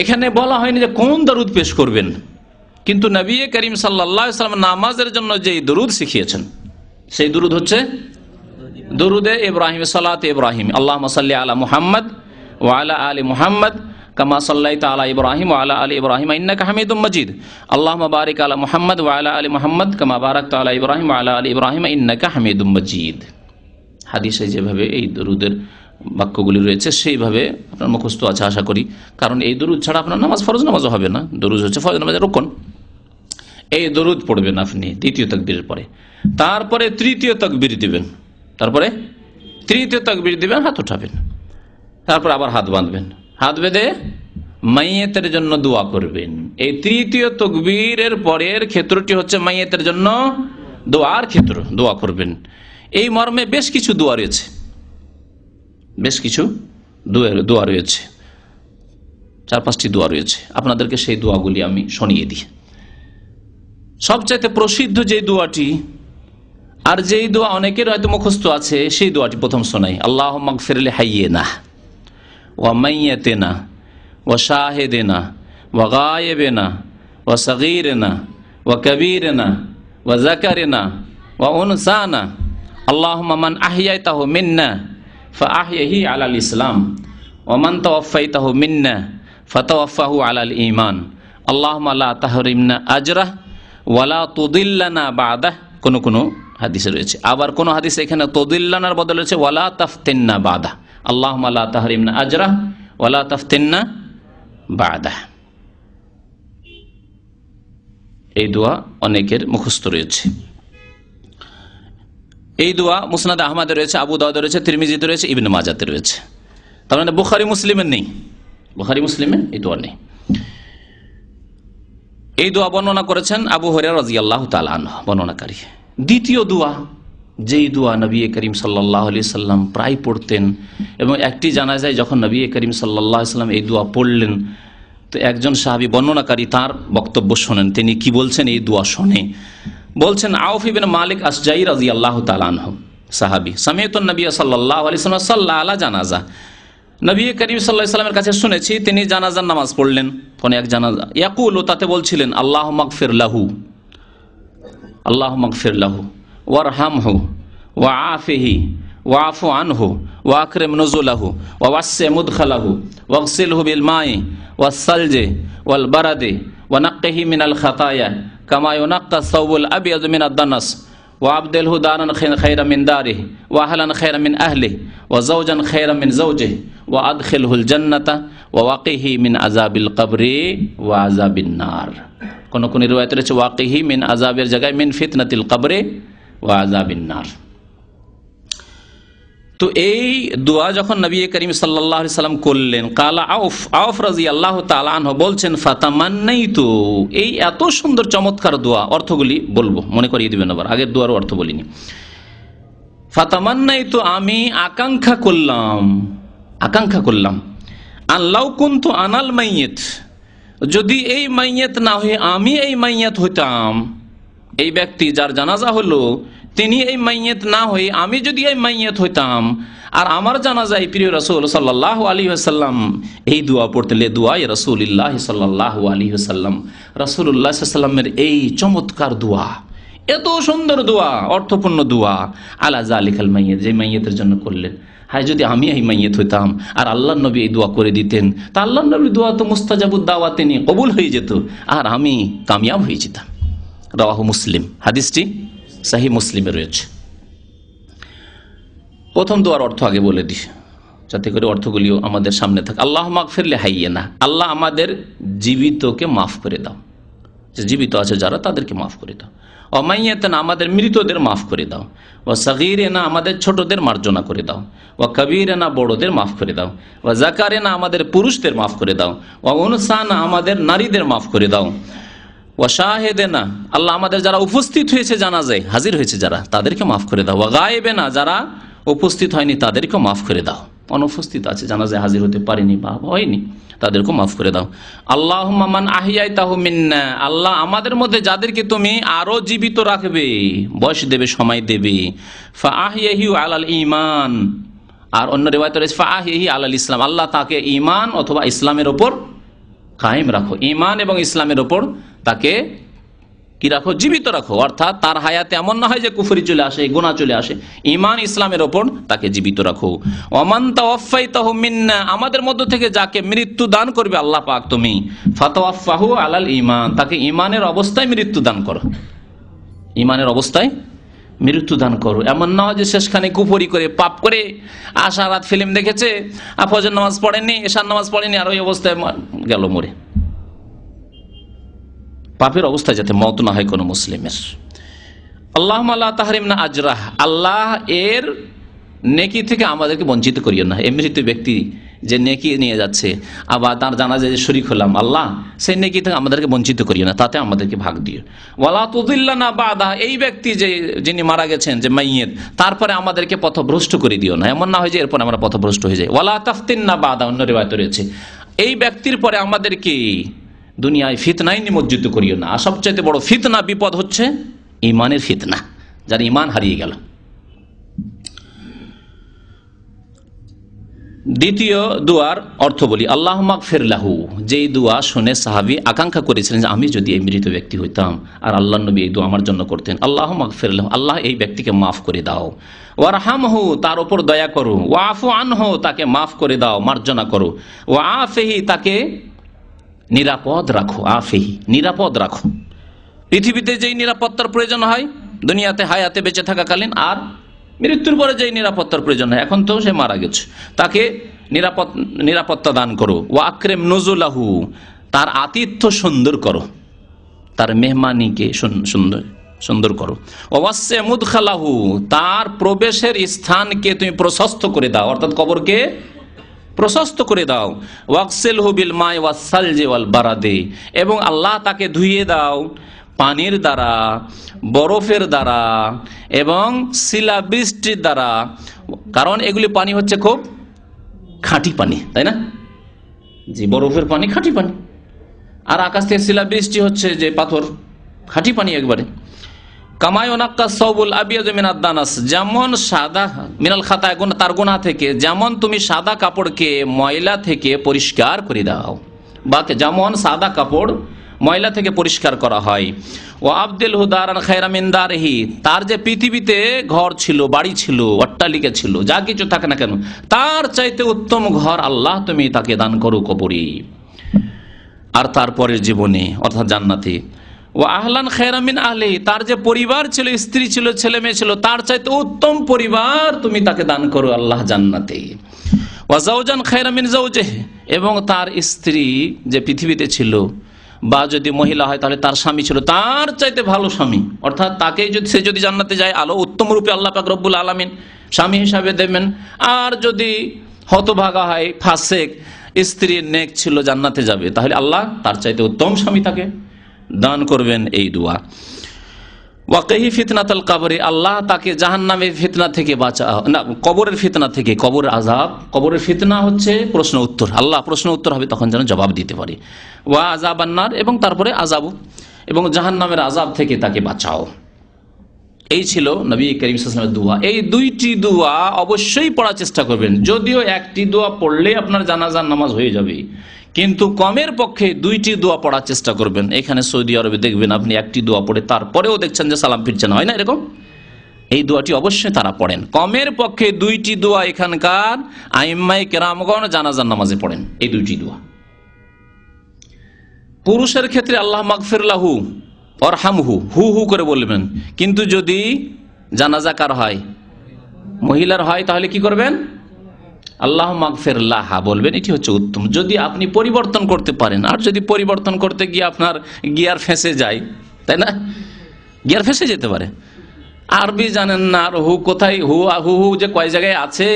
এখানে বলা হয়নি যে কোন দরুদ পেশ করবেন, কিন্তু নবী করিম সাল্লাল্লাহু আলাইহি ওয়াসাল্লাম নামাজের জন্য যেই দরুদ শিখিয়েছেন সেই দরুদ হচ্ছে দরুদে ইব্রাহিম, সালাত ইব্রাহিম, আল্লাহুম্মা সাল্লি আলা মুহাম্মদ ওয়া আলা আলি মুহাম্মদ কামা সাল্লাইতা আলা ইব্রাহিম ওয়া আলা আলি ইব্রাহিম ইন্নাকা হামিদুম মাজিদ। আল্লাহুম্মা বারিক আলা মুহাম্মাদ ওয়া আলা আলি মুহাম্মাদ কামা বারাকতা আলা ইব্রাহিম ওয়া আলা আলি ইব্রাহিম ইন্নাকা হামিদুম মাজিদ। হাদিসে যেভাবে এই দরুদের বাক্যগুলি রয়েছে সেইভাবে আপনার মুখস্থ আছে আশা করি, কারণ এই দরুদ ছাড়া আপনার নামাজ, ফরজ নামাজও হবে না। দরুদ হচ্ছে ফরজ নামাজের রুকন। এই দরুদ পড়বেন আপনি দ্বিতীয় তাকবীরের পরে, তারপরে তৃতীয় তাকবীর দিবেন, তারপরে তৃতীয় তাকবীর দিবেন, হাত উঠাবেন, তারপর আবার হাত বাঁধবেন, হাত বেঁধে মাইয়েতের জন্য দোয়া করবেন। এই তৃতীয় তাকবীরের পরের ক্ষেত্রটি হচ্ছে মাইয়েতের জন্য দোয়ার ক্ষেত্র, দোয়া করবেন। এই মর্মে বেশ কিছু দোয়া রয়েছে, বেশ কিছু দোয়া রয়েছে, 4-5টি দোয়া রয়েছে। আপনাদেরকে সেই দোয়াগুলি আমি শুনিয়ে দিই। সবচাইতে প্রসিদ্ধ যে দোয়াটি, আর যেই দোয়া অনেকের হয়তো মুখস্থ আছে, সেই দোয়াটি প্রথম শোনাই। আল্লাহুম্মা গফির লি হাইয়িনা ওয়া মাইয়িতিনা ওয়া শাহিদিনা ওয়া গায়িবিনা ওয়া সগীরিনা ওয়া কাবীরিনা ওয়া যাকারিনা ওয়া উনসানা আল্লাহুম্মা মান আহইয়াতাহু মিন্না ফাআহইহি আলাল ইসলাম ওয়া মান তাওয়াফাইতাহু মিন্না ফাতাওয়াফাহু আলাল ঈমান আল্লাহুম্মা লা তাহরিমনা আজরাহ ওয়ালা তুদিল্লানা বাদাহ। কোন কোন হাদিসে রয়েছে, আবার কোন হাদিসে এখানে তুদিল্লানার বদলে রয়েছে ওয়ালা তাফতিন্না বাদাহ। আল্লাহুম্মা লা তাহরিমনা আজরাহ ওয়ালা তাফতিন্না বাদাহ। এই দোয়া অনেকের মুখস্থ রয়েছে। এই দোয়া মুসনাদ আহমদে রয়েছে, আবু দাউদে রয়েছে, তিরমিজিতে রয়েছে, ইবনে মাজাতে রয়েছে। তার মানে বুখারী মুসলিমের নেই, বুখারী মুসলিমে এই দোয়া নেই। এই দোয়া বর্ণনা করেছেন আবু হুরায়রা রাদিয়াল্লাহু তাআলা আনহু বর্ণনাকারী। দ্বিতীয় দোয়া, যেই দোয়া নবী করিম সাল্লাল্লাহু আলাইহি সাল্লাম প্রায় পড়তেন, এবং একটি জানা যায় যখন নবী করিম সাল্লাল্লাহু আলাইহি সাল্লাম এই দোয়া পড়লেন, তো একজন সাহাবী বর্ণনাকারী তার বক্তব্য শোনেন, তিনি কি বলছেন এই দোয়া শুনে। বলছেন আউফ ইবনে মালিক আসজাই রাদিয়াল্লাহু তাআলা আনহু সাহাবী, সামিআতুন নবী সাল্লাল্লাহু আলাইহি ওয়াসাল্লাম সাল্লা আলা জানাজা, নবী করিম সাল্লাল্লাহু আলাইহি ওয়াসাল্লামের কাছে শুনেছি তিনি জানাজার নামাজ পড়লেন, কোন এক জানাজা। ইয়াকুলু, তাতে বলছিলেন আল্লাহুম্মা গফির লাহু, আল্লাহুম্মা গফির লাহু ওয়ারহামহু ওয়াআফিহি ওয়াআফু আনহু ওয়াকরিম নুজুলাহু ওয়াওয়াসসি মুদখালাহু ওয়াগসিলহু বিল মাই ওয়াস সালজি ওয়াল বারাদি ওয়ানাক্কিহি মিনাল খাতায়া কামা ইউনাক্কা সাওবুল আবিয়াযু মিনাদ দানাস ওয়াবদিলহু দারান খায়রাম মিন দারিহি ওয়া আহলান খায়রাম মিন আহলিহি ওয়া যাওজান খায়রাম মিন যাওজিহি ওয়া আদখিলহুল জান্নাতা ওয়া ওয়াকিহি মিন আযাবিল কবরি ওয়া আযাবিন নার। কোন কোন রিওয়ায়াতে রয়েছে ওয়াকিহি মিন আযাবের জায়গায় মিন ফিতনাতিল কবরি ওয়া আযাবিন নার। তো এই দোয়া যখন নবী করিম সাল্লাল্লাহু আলাইহি সাল্লাম করলেন, কালা আউফ রাদিয়াল্লাহু তাআলা আনহু বলছেন ফাতামান্নাইতু, এই এত সুন্দর চমৎকার দোয়া, অর্থগুলি বলবো, মনে করিয়ে দিবেন, আবার আগের দোয়ারও অর্থ বলিনি। ফাতামান্নাইতু, আমি আকাঙ্ক্ষা করলাম, আল্লাউ কুনতু আনাল মাইয়িত, যদি এই মাইয়িত না হয়ে আমি এই মাইয়িত হইতাম, এই ব্যক্তি যার জানাজা হলো তিনি এই মাইয়িত না হয়ে আমি যদি এই মাইয়িত হইতাম, আর আমার জানাজায় প্রিয় রাসূল সাল্লাল্লাহু আলাইহি ওয়াসাল্লাম এই দোয়া পড়তেন, দুআয়ে রাসূলুল্লাহ সাল্লাল্লাহু আলাইহি ওয়াসাল্লাম, রাসূলুল্লাহ সাল্লাল্লাহু আলাইহি ওয়াসাল্লামের এই চমৎকার দোয়া, এত সুন্দর দোয়া, অর্থপূর্ণ দোয়া, আলা যালিকাল মাইয়িত, যে মাইয়িতের জন্য করলেন, হায় যদি আমি এই মাইয়িত হইতাম আর আল্লাহর নবী এই দোয়া করে দিতেন, তা আল্লাহর নবীর দোয়া তো মুস্তাজাবুদ দাওয়াতে নিয়ে কবুল হয়ে যেত, আর আমি কামিয়াব হয়ে যেতাম। রাওয়াহু মুসলিম, হাদিসটি সহিহ মুসলিমে রয়েছে। প্রথম দোয়ার অর্থ আগে বলে দিই, যাতে করে অর্থগুলিও আমাদের সামনে থাকে। আল্লাহুম্মা গফির লি হাইয়িনা, আল্লাহ আমাদের জীবিতকে মাফ করে দাও, যে জীবিত আছে যারা তাদেরকে মাফ করে দাও। ওয়া মাইয়িতিনা, আমাদের মৃতদের মাফ করে দাও। ওয়া সগীরিনা, আমাদের ছোটদের মার্জনা করে দাও। ওয়া কাবীরিনা, বড়দের মাফ করে দাও। ওয়া যাকারিনা, আমাদের পুরুষদের মাফ করে দাও। ওয়া উনসানা, আমাদের নারীদের মাফ করে দাও। ওয়া শাহিদিনা, আল্লাহ আমাদের যারা উপস্থিত হয়েছে জানাজায়, হাজির হয়েছে যারা, তাদেরকে মাফ করে দাও। ওয়া গায়েবিনা, যারা উপস্থিত হয়নি তাদেরকেও মাফ করে দাও, অনুপস্থিত আছে জানাজায় হাজির হতে পারেনি বা হয়নি, তাদেরকেও মাফ করে দাও। আল্লাহুম্মা মান আহইয়াতাহু মিন্না, আল্লাহ আমাদের মধ্যে যাদেরকে তুমি আরো জীবিত রাখবে, বয়স দেবে, সময় দেবে, ফাআহইহি আলাল ঈমান, আর অন্য রিওয়ায়াতে রয়েছে ফাআহইহি আলাল ইসলাম, আল্লাহ তাকে ঈমান অথবা ইসলামের উপর কায়েম রাখো, ঈমান এবং ইসলামের উপর তাকে কি রাখো? জীবিত রাখো। অর্থাৎ তার হায়াতে এমন না হয় যে কুফরি চলে আসে, গুনাহ চলে আসে, ঈমান ইসলামের ওপর তাকে জীবিত রাখো। ওয়ামান তাওয়াফাইতাহু মিন্না, আমাদের মধ্য থেকে যাকে মৃত্যু দান করবে আল্লাহ পাক তুমি, ফাতাওয়াফাহু আলাল ঈমান, তাকে ঈমানের অবস্থায় মৃত্যু দান করো, ঈমানের অবস্থায় মৃত্যু দান করো। এমন না হয় যে শেষখানে কুফরি করে পাপ করে আশা রাত ফিল্ম দেখেছে, ফজর নামাজ পড়েনি, এশার নামাজ পড়েনি, আর ওই অবস্থায় গেল মরে। পাপের অবস্থায় যাতে মওত না হয় কোনো মুসলিমের। আল্লাহুম্মা লা তাহরিমনা আজরাহ, আল্লাহ এর নেকি থেকে আমাদেরকে বঞ্চিত করিও না। এই মৃত ব্যক্তি যে নেকি নিয়ে যাচ্ছে, আবার তার জানাজায় যে শরীক হলাম, আল্লাহ সেই নেকি থেকে আমাদেরকে বঞ্চিত করিও না, তাতে আমাদেরকে ভাগ দিও। ওয়ালা তুদিল্লানা বাদা, এই ব্যক্তি যে যিনি মারা গেছেন, যে মাইয়িত, তারপরে আমাদেরকে পথভ্রষ্ট করে দিও না। এমন না হয় যে এরপর আমরা পথভ্রষ্ট হয়ে যাই। ওয়ালা তাফতিননা বাদা, অন্য রিওয়ায়াতে রয়েছে এই ব্যক্তির পরে আমাদেরকে দুনিয়ায় ফিতনায় নিমজ্জিত করিও না। আর সবচাইতে বড় ফিতনা, বিপদ হচ্ছে ঈমানের ফিতনা, যার ঈমান হারিয়ে গেল। দ্বিতীয় দুয়ার অর্থ বলি, আল্লাহুম্মা গফির লাহু, যেই দোয়া শুনে সাহাবী আকাঙ্ক্ষা করেছিলেন যে আমি যদি এই মৃত ব্যক্তি হইতাম, আর আল্লাহর নবী এই দোয়া আমার জন্য করতেন, আল্লাহুম্মা গফির লাহু, আল্লাহ এই ব্যক্তিকে মাফ করে দাও, ওয়ারহামহু, তার উপর দয়া করো, ওয়াফু আনহু, তাকে মাফ করে দাও, মার্জনা করো, ওয়াআফিহি, তাকে নিরাপদ রাখো, আফিহি, নিরাপদ রাখো। পৃথিবীতে যেই নিরাপত্তার প্রয়োজন হয় দুনিয়াতে হায়াতে বেঁচে থাকাকালীন, আর মৃত্যুর পরে যেই নিরাপত্তার প্রয়োজন হয়, এখন তো সে মারা গেছে, তাকে নিরাপত্তা দান করো। ওয়া আকরিম নুজুলাহু, তার আতিথ্য সুন্দর করো, তার মেহমানিকে সুন্দর করো। ওয়াসে মুদখালাহু, তার প্রবেশের স্থানকে তুমি প্রশস্ত করে দাও, অর্থাৎ কবরকে প্রশস্ত করে দাও। ওয়াকসিলহু বিল মাই ওয়াস সালজি ওয়াল বারাদে, এবং আল্লাহ তাকে ধুইয়ে দাও পানির দ্বারা, বরফের দ্বারা এবং শিলাবৃষ্টির দ্বারা, কারণ এগুলি পানি হচ্ছে খুব খাঁটি পানি, তাই না? জি, বরফের পানি খাঁটি পানি, আর আকাশ থেকে শিলাবৃষ্টি হচ্ছে যে পাথর, খাঁটি পানি একবারে। কামায়ুনাক্কা সাওবুল আবিয়াদ মিনাদ দানাস, যেমন সাদা মিনাল খাতায়, তার গুনাহ থেকে, যেমন তুমি সাদা কাপড়কে ময়লা থেকে পরিষ্কার করে দাও, বা যেমন সাদা কাপড় ময়লা থেকে পরিষ্কার করা হয়। ও আবদিল হুদারান খায়রা মিন দারিহি, তার যে পৃথিবীতে ঘর ছিল, বাড়ি ছিল, অট্টালিকা ছিল, যা কিছু থাকে না কেন, তার চাইতে উত্তম ঘর আল্লাহ তুমি তাকে দান করো কবরে আর তারপরের জীবনে, অর্থাৎ জান্নাতে। ও আহলান খায়রা মিন আহলিহি, তার যে পরিবার ছিল, স্ত্রী ছিল, ছেলে মেয়ে ছিল, তার চাইতে উত্তম পরিবার তুমি তাকে দান করো আল্লাহ জান্নাতে। ওয়া যাওজান খায়রা মিন যাওজিহি, এবং তার স্ত্রী যে পৃথিবীতে ছিল, বা যদি মহিলা হয় তাহলে তার স্বামী ছিল, তার চাইতে ভালো স্বামী, অর্থাৎ তাকে যদি সে যদি জান্নাতে যায়, আলো উত্তম রূপে আল্লাহ পাক রব্বুল আলামিন স্বামী হিসাবে দেবেন। আর যদি হতভাগা হয়, ফাসেক, স্ত্রী নেক ছিল, জান্নাতে যাবে, তাহলে আল্লাহ তার চাইতে উত্তম স্বামী তাকে দান করবেন। এই দোয়া। ওয়াকিহি ফিতনাতুল কবরে, আল্লাহ তাকে জাহান্নামের ফিতনা থেকে বাঁচাও, না কবরের ফিতনা থেকে, কবরের আযাব, কবরের ফিতনা হচ্ছে প্রশ্ন উত্তর, আল্লাহ প্রশ্ন উত্তর হবে তখন যেন জবাব দিতে পারে। ওয়া আযাবান নার, এবং তারপরে আযাব, এবং জাহান্নামের আযাব থেকে তাকে বাঁচাও। এই ছিল নবী করিম সাল্লাল্লাহু আলাইহি ওয়াসাল্লামের দোয়া। এই দুইটি দোয়া অবশ্যই পড়ার চেষ্টা করবেন, যদিও একটি দোয়া পড়লে আপনার জানাজার নামাজ হয়ে যাবে, কিন্তু কমের পক্ষে দুইটি দোয়া পড়ার চেষ্টা করবেন। এখানে সৌদি আরবে দেখবেন আপনি একটি দোয়া পড়ে তারপরেও দেখছেন যে সালাম ফিরছে না, হয় না এরকম? এই দোয়াটি অবশ্যই তারা পড়েন। কমের পক্ষে দুইটি দোয়া এখানকার আইম্মায়ে কেরামগণ জানাজার নামাজে পড়েন, এই দুইটি দোয়া। পুরুষের ক্ষেত্রে আল্লাহ মাগফির লাহু ওয়ারহামহু, হু হু করে বলবেন, কিন্তু যদি জানাজা কার হয়, মহিলার হয়, তাহলে কি করবেন? আল্লাহ মাগফির লাহা বলবেন, এটি হচ্ছে উত্তম, যদি আপনি পরিবর্তন করতে পারেন। আর যদি পরিবর্তন করতে গিয়ে আপনার গিয়ার ফেঁসে যায়, তাই না, গিয়ার ফেঁসে যেতে পারে, আরবি জানেন না, আর হু কোথায়, হু হু হু যে কয় জায়গায় আছে,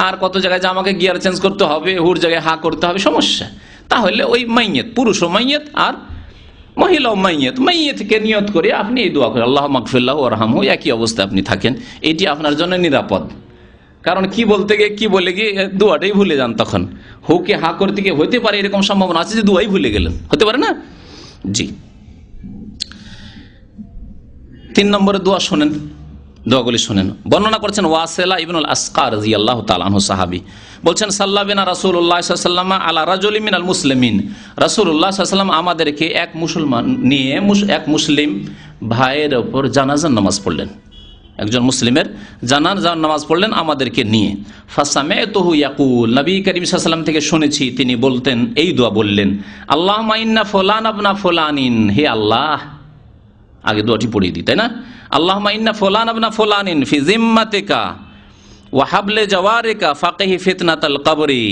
আর কত জায়গায় যে আমাকে গিয়ার চেঞ্জ করতে হবে, হুর জায়গায় হা করতে হবে, সমস্যা। তাহলে ওই মাইয়িত, পুরুষও মাইয়িত আর মহিলাও মাইয়িত, মাইয়িতকে নিয়ত করে আপনি এই দোয়া করেন, আল্লাহ মাগফির লাহু ওয়ারহামহু, একই অবস্থায় আপনি থাকেন, এটি আপনার জন্য নিরাপদ। কারণ কি বলতে গিয়ে কি বলে গিয়ে দোয়াটাই ভুলে যান, তখন হুকে হা করতে গিয়ে হতে পারে এরকম সম্ভাবনা আছে যে দোয়াই ভুলে গেলেন, হতে পারে না? জি। 3 নম্বরে দোয়া শোনেন, দোয়াগুলি শুনেন। বর্ণনা করেছেন ওয়াসিলা ইবনুল আসকা রাদিয়াল্লাহু তাআলা আনহু, সাহাবী, বলছেন সাল্লা বিনা রাসূলুল্লাহ সাল্লাল্লাহু আলাইহি ওয়াসাল্লাম আলা রাজুলিন মিনাল মুসলিমিন। রাসূলুল্লাহ সাল্লাল্লাহু আলাইহি ওয়াসাল্লাম আমাদেরকে এক মুসলমান নিয়ে এক মুসলিম ভাইয়ের ওপর জানাজার নামাজ পড়লেন, একজন মুসলিমের জানাজার নামাজ পড়লেন আমাদেরকে নিয়ে। ফাসামি'তুহু ইয়াকুল, নবী করিম সাল্লাল্লাহু আলাইহি ওয়াসাল্লাম থেকে শুনেছি তিনি বলতেন, এই দোয়া বললেন, আল্লাহুম্মা ইন্না ফুলান ইবনা ফুলানিন, হে আল্লাহ, আগে দোয়াটি পড়িয়ে দিই তাই না, আল্লাহুম্মা ইন্না ফুলান ইবনা ফুলানিন ফি জিম্মাতিকা ওয়া হাবলে জাওয়ারিকা ফাকিহি ফিতনাতাল কবরি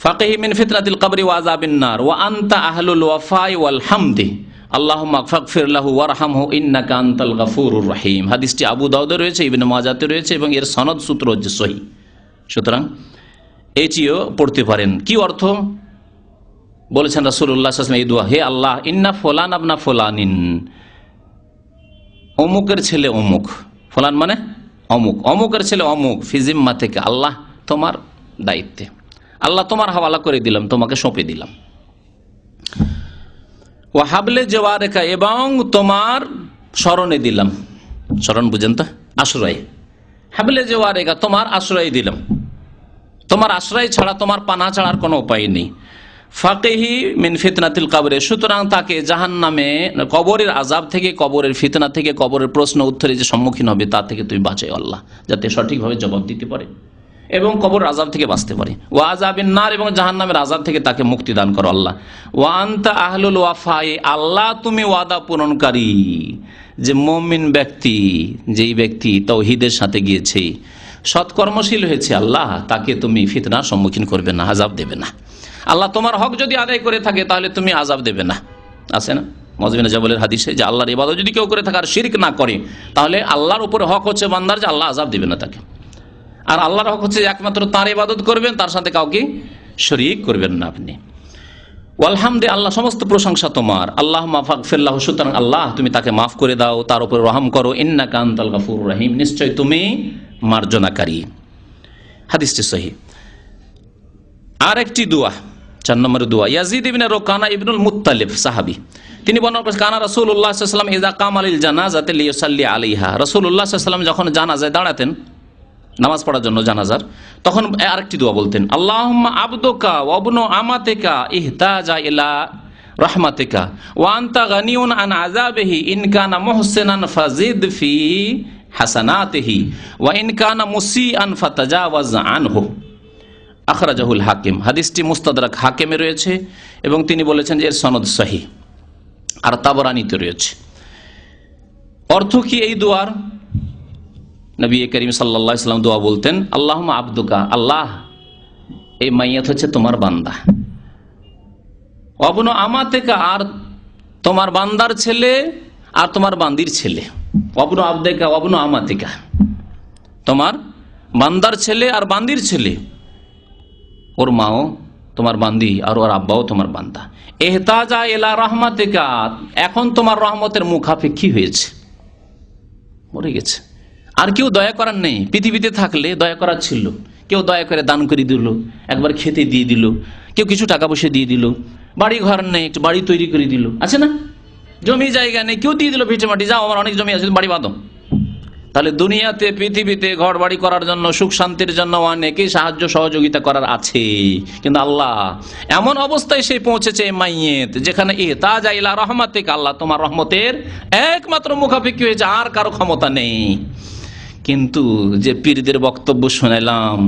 ফাকিহি মিন ফিতনাতিল কবরি ওয়া আযাবিন নার ওয়া আনতা আহলুল ওয়াফাই ওয়াল হামদি আল্লাহুম্মা ফাগফির লাহু ওয়ারহামহু ইন্নাকা আনতাল গফুরুর রহিম। হাদিসটি আবু দাউদে রয়েছে, ইবনে মাজাহতে রয়েছে এবং এর সনদ সূত্র হচ্ছে সহিহ। সুতরাং এটিও পড়তে পারেন। কি অর্থ বলেছেন রাসূলুল্লাহ সাল্লাল্লাহু আলাইহি ওয়াসাল্লাম এই দোয়া, হে আল্লাহ, ইন্না ফুলান ইবনা ফুলানিন, অমুকের ছেলে অমুক, ফুলান মানে অমুক, অমুকের ছেলে অমুক, ফি জিম্মাতিকা, আল্লাহ তোমার দায়িত্বে, আল্লাহ তোমার হাওয়ালা করে দিলাম, তোমাকে সঁপে দিলাম। ওয়া হাবলে জাওয়ারিকা, এবং তোমার শরণে দিলাম, শরণ বুঝেন তো, আশ্রয়, হাবলে জাওয়ারিকা তোমার আশ্রয় দিলাম, তোমার আশ্রয় ছাড়া, তোমার পানা ছাড়ার কোনো উপায় নেই। ফাকিহি মিন ফিতনাতিল কবরে, সুতরাং তাকে জাহান্নামে, কবরের আযাব থেকে, কবরের ফিতনা থেকে, কবরের প্রশ্ন উত্তরে যে সম্মুখীন হবে তা থেকে তুমি বাঁচাই আল্লাহ, যাতে সঠিকভাবে জবাব দিতে পারে এবং কবরের আযাব থেকে বাঁচতে পারে। ওয়া আযাবিন নার, এবং জাহান্নামের আযাব থেকে তাকে মুক্তি দান করো আল্লাহ। ওয়া আনতা আহলুল ওয়াফাই, আল্লাহ তুমি ওয়াদা পূরণকারী। যে মুমিন ব্যক্তি, যেই ব্যক্তি তাওহীদের সাথে গিয়েছে, সৎকর্মশীল হয়েছে, আল্লাহ তাকে তুমি ফিতনার সম্মুখীন করবে না, আযাব দেবে না। আল্লাহ তোমার হক যদি আদায় করে থাকে তাহলে তুমি আযাব দেবে না। আছে না মুআয বিন জাবালের হাদিসে, যে আল্লাহর ইবাদত যদি কেউ করে থাকে আর শিরক না করে, তাহলে আল্লাহর উপরে হক হচ্ছে বান্দার যে আল্লাহ আযাব দেবে না তাকে। আর আল্লাহর হক হচ্ছে একমাত্র তার ইবাদত করবেন, তার সাথে কাউকে শরীক করবেন না আপনি। ওয়ালহামদে, আল্লাহ সমস্ত প্রশংসা তোমার। আল্লাহুম্মা ফাগফির লাহু, সুতরাং আল্লাহ তুমি তাকে মাফ করে দাও, তার উপরে রহম করো। ইন্নাকা আনতাল গফুরুর রহিম, নিশ্চয় তুমি মার্জনাকারী। হাদিসটি সহিহ। আর একটি দোয়া, 4 নম্বরের দোয়া, ইয়াজিদ ইবনে রুকানা ইবনুল মুত্তালিব সাহাবী, তিনি বর্ণনা করেছেন, কানা রাসূলুল্লাহ সাল্লাল্লাহু আলাইহি ওয়াসাল্লাম ইযা কামা লিল জানাজাতি লিইউসাল্লি আলাইহা, রাসূলুল্লাহ সাল্লাল্লাহু আলাইহি ওয়াসাল্লাম যখন জানাজায় দাঁড়াতেন, নামাজ পড়ার জন্য জানাজার, তখন আরেকটি দোয়া বলতেন, আল্লাহুম্মা আবদুকা ওয়া ইবনু আমাতিকা ইহতাজা ইলা রাহমাতিকা ওয়া আনতা গানিয়ুন আন আযাবিহি ইন কানা মুহসিনান ফাজিদ ফি হাসানাতিহি ওয়া ইন কানা মুসিআন ফাতাজাওয়াজ আনহু। আখরাজাহুল হাকিম, হাদিসটি মুস্তাদরাক হাকিমে রয়েছে এবং তিনি বলেছেন যে এর সনদ সহিহ, আর তাবরানীতে রয়েছে। অর্থ কি এই দোয়ার? নবী করিম সাল্লাল্লাহু আলাইহি ওয়াসাল্লাম দোয়া বলতেন, আল্লাহুম্মা আবদুকা, আল্লাহ এই মাইয়াত হচ্ছে তোমার বান্দা, ওয়াবনু আমাতিকা, আর তোমার বান্দার ছেলে আর তোমার বান্দির ছেলে, ওয়াবনু আবদিকা ওয়াবনু আমাতিকা, তোমার বান্দার ছেলে আর বান্দির ছেলে, ওর মাও তোমার বান্দি আর ওর আব্বাও তোমার বান্দা। ইহতাজা ইলা রাহমাতিকা, এখন তোমার রহমতের মুখাপেক্ষী হয়েছে, মরে গেছে, আর কেউ দয়া করার নেই। পৃথিবীতে থাকলে দয়া করার ছিল, কেউ দয়া করে দান করে দিল, একবার খেতে দিয়ে দিল, কেউ কিছু টাকা পয়সা দিয়ে দিল, বাড়ি ঘর নেই একটু বাড়ি তৈরি করে দিল, আছে না, জমি জায়গা নেই, কেউ দিয়ে দিল ভিটে মাটি, যাও আমার অনেক জমি আছে বাড়ি বাঁধো। তাহলে দুনিয়াতে, পৃথিবীতে ঘর বাড়ি করার জন্য, সুখ শান্তির জন্য অনেকেই সাহায্য সহযোগিতা করার আছে, কিন্তু আল্লাহ এমন অবস্থায় সে পৌঁছেছে মাইয়েত, যেখানে ইহতাজা ইলা রাহমাতিকা, আল্লাহ তোমার রহমতের একমাত্র মুখাপেক্ষী হয়েছে, আর কারো ক্ষমতা নেই। কিন্তু যে পীরদের বক্তব্য শুনাইলাম,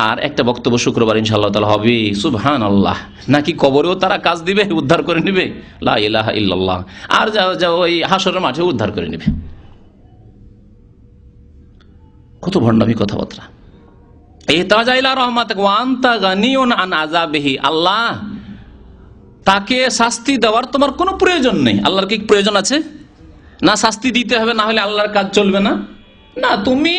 আর একটা বক্তব্য শুক্রবার ইনশাআল্লাহ তাআলা হবে, সুবহানাল্লাহ, নাকি কবরেও তারা কাজ দিবে, উদ্ধার করে নেবে, লা ইলাহা ইল্লাল্লাহ, আর যাও ওই হাসরের মাঠে উদ্ধার করে নেবে। কত ভণ্ডামি কথাবার্তা। ইহতাজা ইলা রাহমাতিকা ওয়া আনতা গানিয়ুন আন আযাবিহি, আল্লাহ তাকে শাস্তি দেওয়ার তোমার কোনো প্রয়োজন নেই। আল্লাহর কি প্রয়োজন আছে? না শাস্তি দিতে হবে, না হলে আল্লাহর কাজ চলবে না। না, তুমি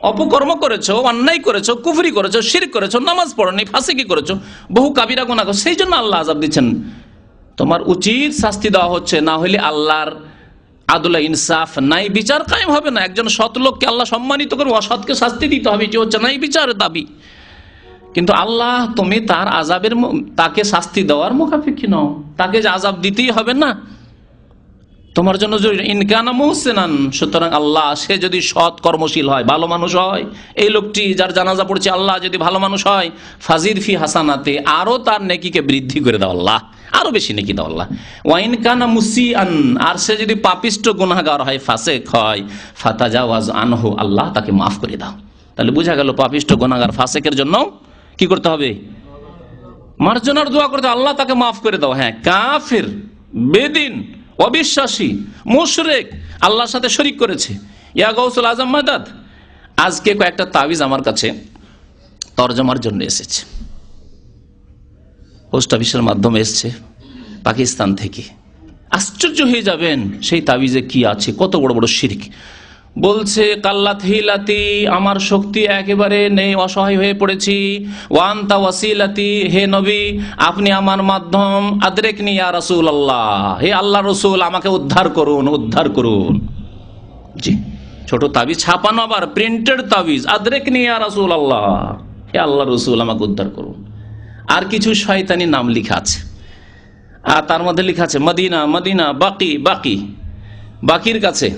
অপকর্ম করেছো, অন্যায় করেছো, কুফরি করেছো, শিরক করেছো, নামাজ পড়োনি, ফাসিকি করেছো, বহু কাবিরা গুনাহ করেছো, সেই জন্য আল্লাহ আযাব দিচ্ছেন। তোমার উচিত শাস্তি দেওয়া হচ্ছে, না হলে আল্লাহর আদল ইনসাফ নাই বিচার কায়েম হবে না। একজন সৎ লোককে আল্লাহ সম্মানিত করে, অসৎকে শাস্তি দিতে হবে, এটি হচ্ছে নাই বিচারের দাবি। কিন্তু আল্লাহ তুমি তার আযাবের, তাকে শাস্তি দেওয়ার মুখাপেক্ষী নও, তাকে যে আযাব দিতেই হবে না, তোমার জন্য জরুরি। ইনকানা মুহসিনান, সুতরাং আল্লাহ, সে যদি সৎ কর্মশীল হয়, ভালো মানুষ হয়, এই লোকটি যার জানাজা পড়ছে, আল্লাহ যদি ভালো মানুষ হয়, ফাজিদ ফি হাসানাতে, আরো তার নেকিকে বৃদ্ধি করে দাও আল্লাহ, আরো বেশি নেকি দাও আল্লাহ। ওয়াইন কানা মুসিআন, আর সে যদি পাপিষ্ট গুনাহগার হয়, ফাসিক হয়, ফাতাজাওয়াজ আনহু, আল্লাহ তাকে মাফ করে দাও। তাহলে বোঝা গেল পাপিষ্ট গুনাহগার ফাসিকের জন্য কি করতে হবে? মার্জনার দোয়া করতে, আল্লাহ তাকে মাফ করে দাও। হ্যাঁ, কাফির, বেদিন, অবিশ্বাসী, মুশরিক, আল্লাহর সাথে শরীক করেছে, ইয়া গাউসুল আজম মাদাদ। আজকে কয়েকটা তাবিজ আমার কাছে তরজমার জন্য এসেছে, পোস্ট অফিসের মাধ্যমে এসেছে পাকিস্তান থেকে। আশ্চর্য হয়ে যাবেন সেই তাবিজে কি আছে, কত বড় বড় শিরক। বলছে কাল্লাত হিলাতি, আমার শক্তি একেবারে নেই, অসহায় হয়ে পড়েছি। ওয়ান্তা ওয়াসিলাতি, হে নবী আপনি আমার মাধ্যম। আদরেকনি ইয়া রাসূলুল্লাহ, হে আল্লাহ রসুল আমাকে উদ্ধার করুন, উদ্ধার করুন। জি, ছোট তাবিজ, ছাপানো আবার প্রিন্টেড তাবিজ, আদরেকনি ইয়া রাসূলুল্লাহ, হে আল্লাহ রসুল আমাকে উদ্ধার করুন। আর কিছু শয়তানি নাম লেখা আছে, আর তার মধ্যে লেখা আছে মদিনা, মদিনা, বাকি, বাকি, বাকির কাছে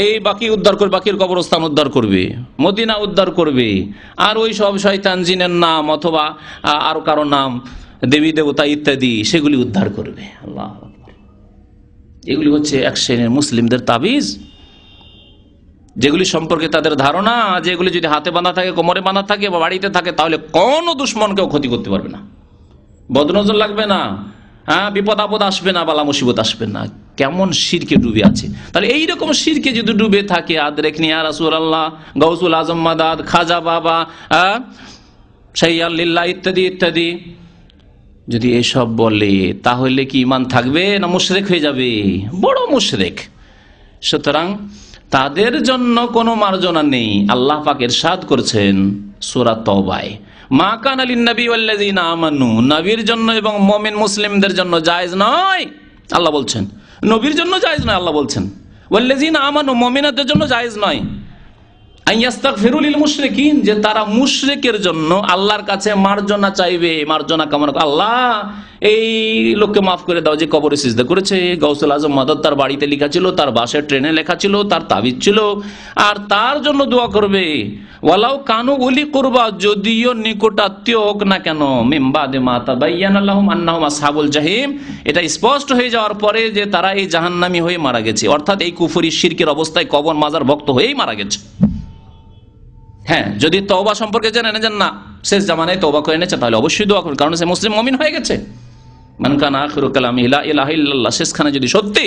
এই বাকি উদ্ধার করবে, বাকির কবরস্থান উদ্ধার করবে, মদিনা উদ্ধার করবে। আর ওই সব শয়তান জিনের নাম অথবা আরো কারো নাম, দেবী দেবতা ইত্যাদি, সেগুলি উদ্ধার করবে। আল্লাহ, এগুলি হচ্ছে এক শ্রেণীর মুসলিমদের তাবিজ, যেগুলি সম্পর্কে তাদের ধারণা, যেগুলি যদি হাতে বাঁধা থাকে, কোমরে বাঁধা থাকে বা বাড়িতে থাকে, তাহলে কোনো দুশ্মনকেও ক্ষতি করতে পারবে না, বদনজর লাগবে না, হ্যাঁ, বিপদ আপদ আসবে না, বালা মুসিবত আসবে না। কেমন শিরকে ডুবে আছে। তাহলে এইরকম শিরকে যদি ডুবে থাকে, আদরেকনি ইয়া রাসূলুল্লাহ, গাউসুল আজম মাদাদ, খাজা বাবা, শাইয়াল লিল্লাহ ইত্যাদি ইত্যাদি, যদি এসব বলে, তাহলে কি ঈমান থাকবে না মুশরিক হয়ে যাবে? বড় মুশরিক। সুতরাং তাদের জন্য কোনো মার্জনা নেই। আল্লাহ পাক ইরশাদ করেছেন সূরা তওবায়, মা কানা লিন-নবী ওয়াল্লাযীনা আমানু, নবীর জন্য এবং মুমিন মুসলিমদের জন্য জায়েজ নয়, আল্লাহ বলছেন। নবীর জন্য জায়েজ নয়, আল্লাহ বলছেন। ওয়াল্লাযীনা আমানু, মুমিনদের জন্য জায়েজ নয়। আইয়াস্তাগফিরু লিল মুশরিকিন, যে তারা মুশরিকের জন্য আল্লাহর কাছে মার্জনা চাইবে, মার্জনা কামনা, আল্লাহ এই লোককে মাফ করে দাও যে কবরে সিজদা করেছে। গাউসুল আজম মাদাদ তার বাড়িতে লেখা ছিল, তার বাসের ট্রেনে লেখা ছিল, তার তাবিজ ছিল, আর তার জন্য দোয়া করবে। ওয়ালাউ কানু উলি কুরবা, যদিও নিকটাত্মীয় হোক না কেন, মিন বাদে মা তাবায়্যানা লাহুম আন্নাহুম আসহাবুল জাহিম, এটা স্পষ্ট হয়ে যাওয়ার পরে যে তারা এই জাহান্নামী হয়ে মারা গেছে, অর্থাৎ এই কুফরি শিরকের অবস্থায় কবর মাজার ভক্ত হয়েই মারা গেছে। হ্যাঁ, যদি তওবা সম্পর্কে জেনে নেন না শেষ জামানায় তওবা করে এনেছে, তাহলে অবশ্যই দোয়া করুন, কারণ সে মুসলিম মুমিন হয়ে গেছে। মান কানা আখিরু কালামিহি লা ইলাহা ইল্লাল্লাহ, শেষখানে যদি সত্যি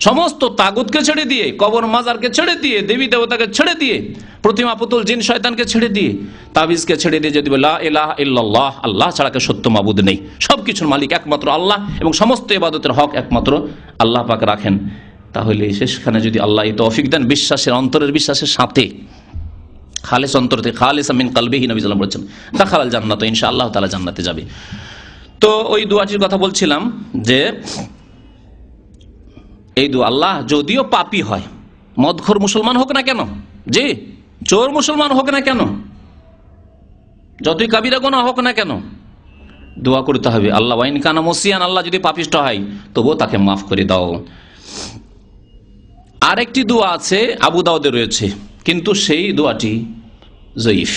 সমস্ত তাগুতকে ছেড়ে দিয়ে, কবর মাজারকে ছেড়ে দিয়ে, দেবী দেবতাকে ছেড়ে দিয়ে, প্রতিমা পুতুল জিন শয়তানকে ছেড়ে দিয়ে, তাবিজকে ছেড়ে দিয়ে যদি লা ইলাহা ইল্লাল্লাহ, আল্লাহ ছাড়া কে সত্য মাবুদ নেই, সবকিছুর মালিক একমাত্র আল্লাহ এবং সমস্ত ইবাদতের হক একমাত্র আল্লাহ পাক রাখেন, তাহলে শেষখানে যদি আল্লাহ এই তৌফিক দেন, বিশ্বাসের, অন্তরের বিশ্বাসের সাথে, খালেস অন্তর থেকে, খালেসা মিন কলবিহি, নবী সাল্লাল্লাহু আলাইহি ওয়াসাল্লাম বলেছেন, দাখালাল জান্নাত, ইনশাআল্লাহ তাআলা জান্নাতে যাবে। তো ওই দোয়াটির কথা বলছিলাম যে এই দোয়া, আল্লাহ যদিও পাপী হয়, মদখোর মুসলমান হোক না কেন, জি, চোর মুসলমান হোক না কেন, যতই কাবিরা গুনাহ হোক না কেন, দোয়া করতে হবে আল্লাহ ওয়াইন কানা মুসিয়ান, আল্লাহ যদি পাপিষ্ট হয় তবুও তাকে মাফ করে দাও। আরেকটি দোয়া আছে, আবু দাউদে রয়েছে, কিন্তু সেই দোয়াটি জয়ীফ।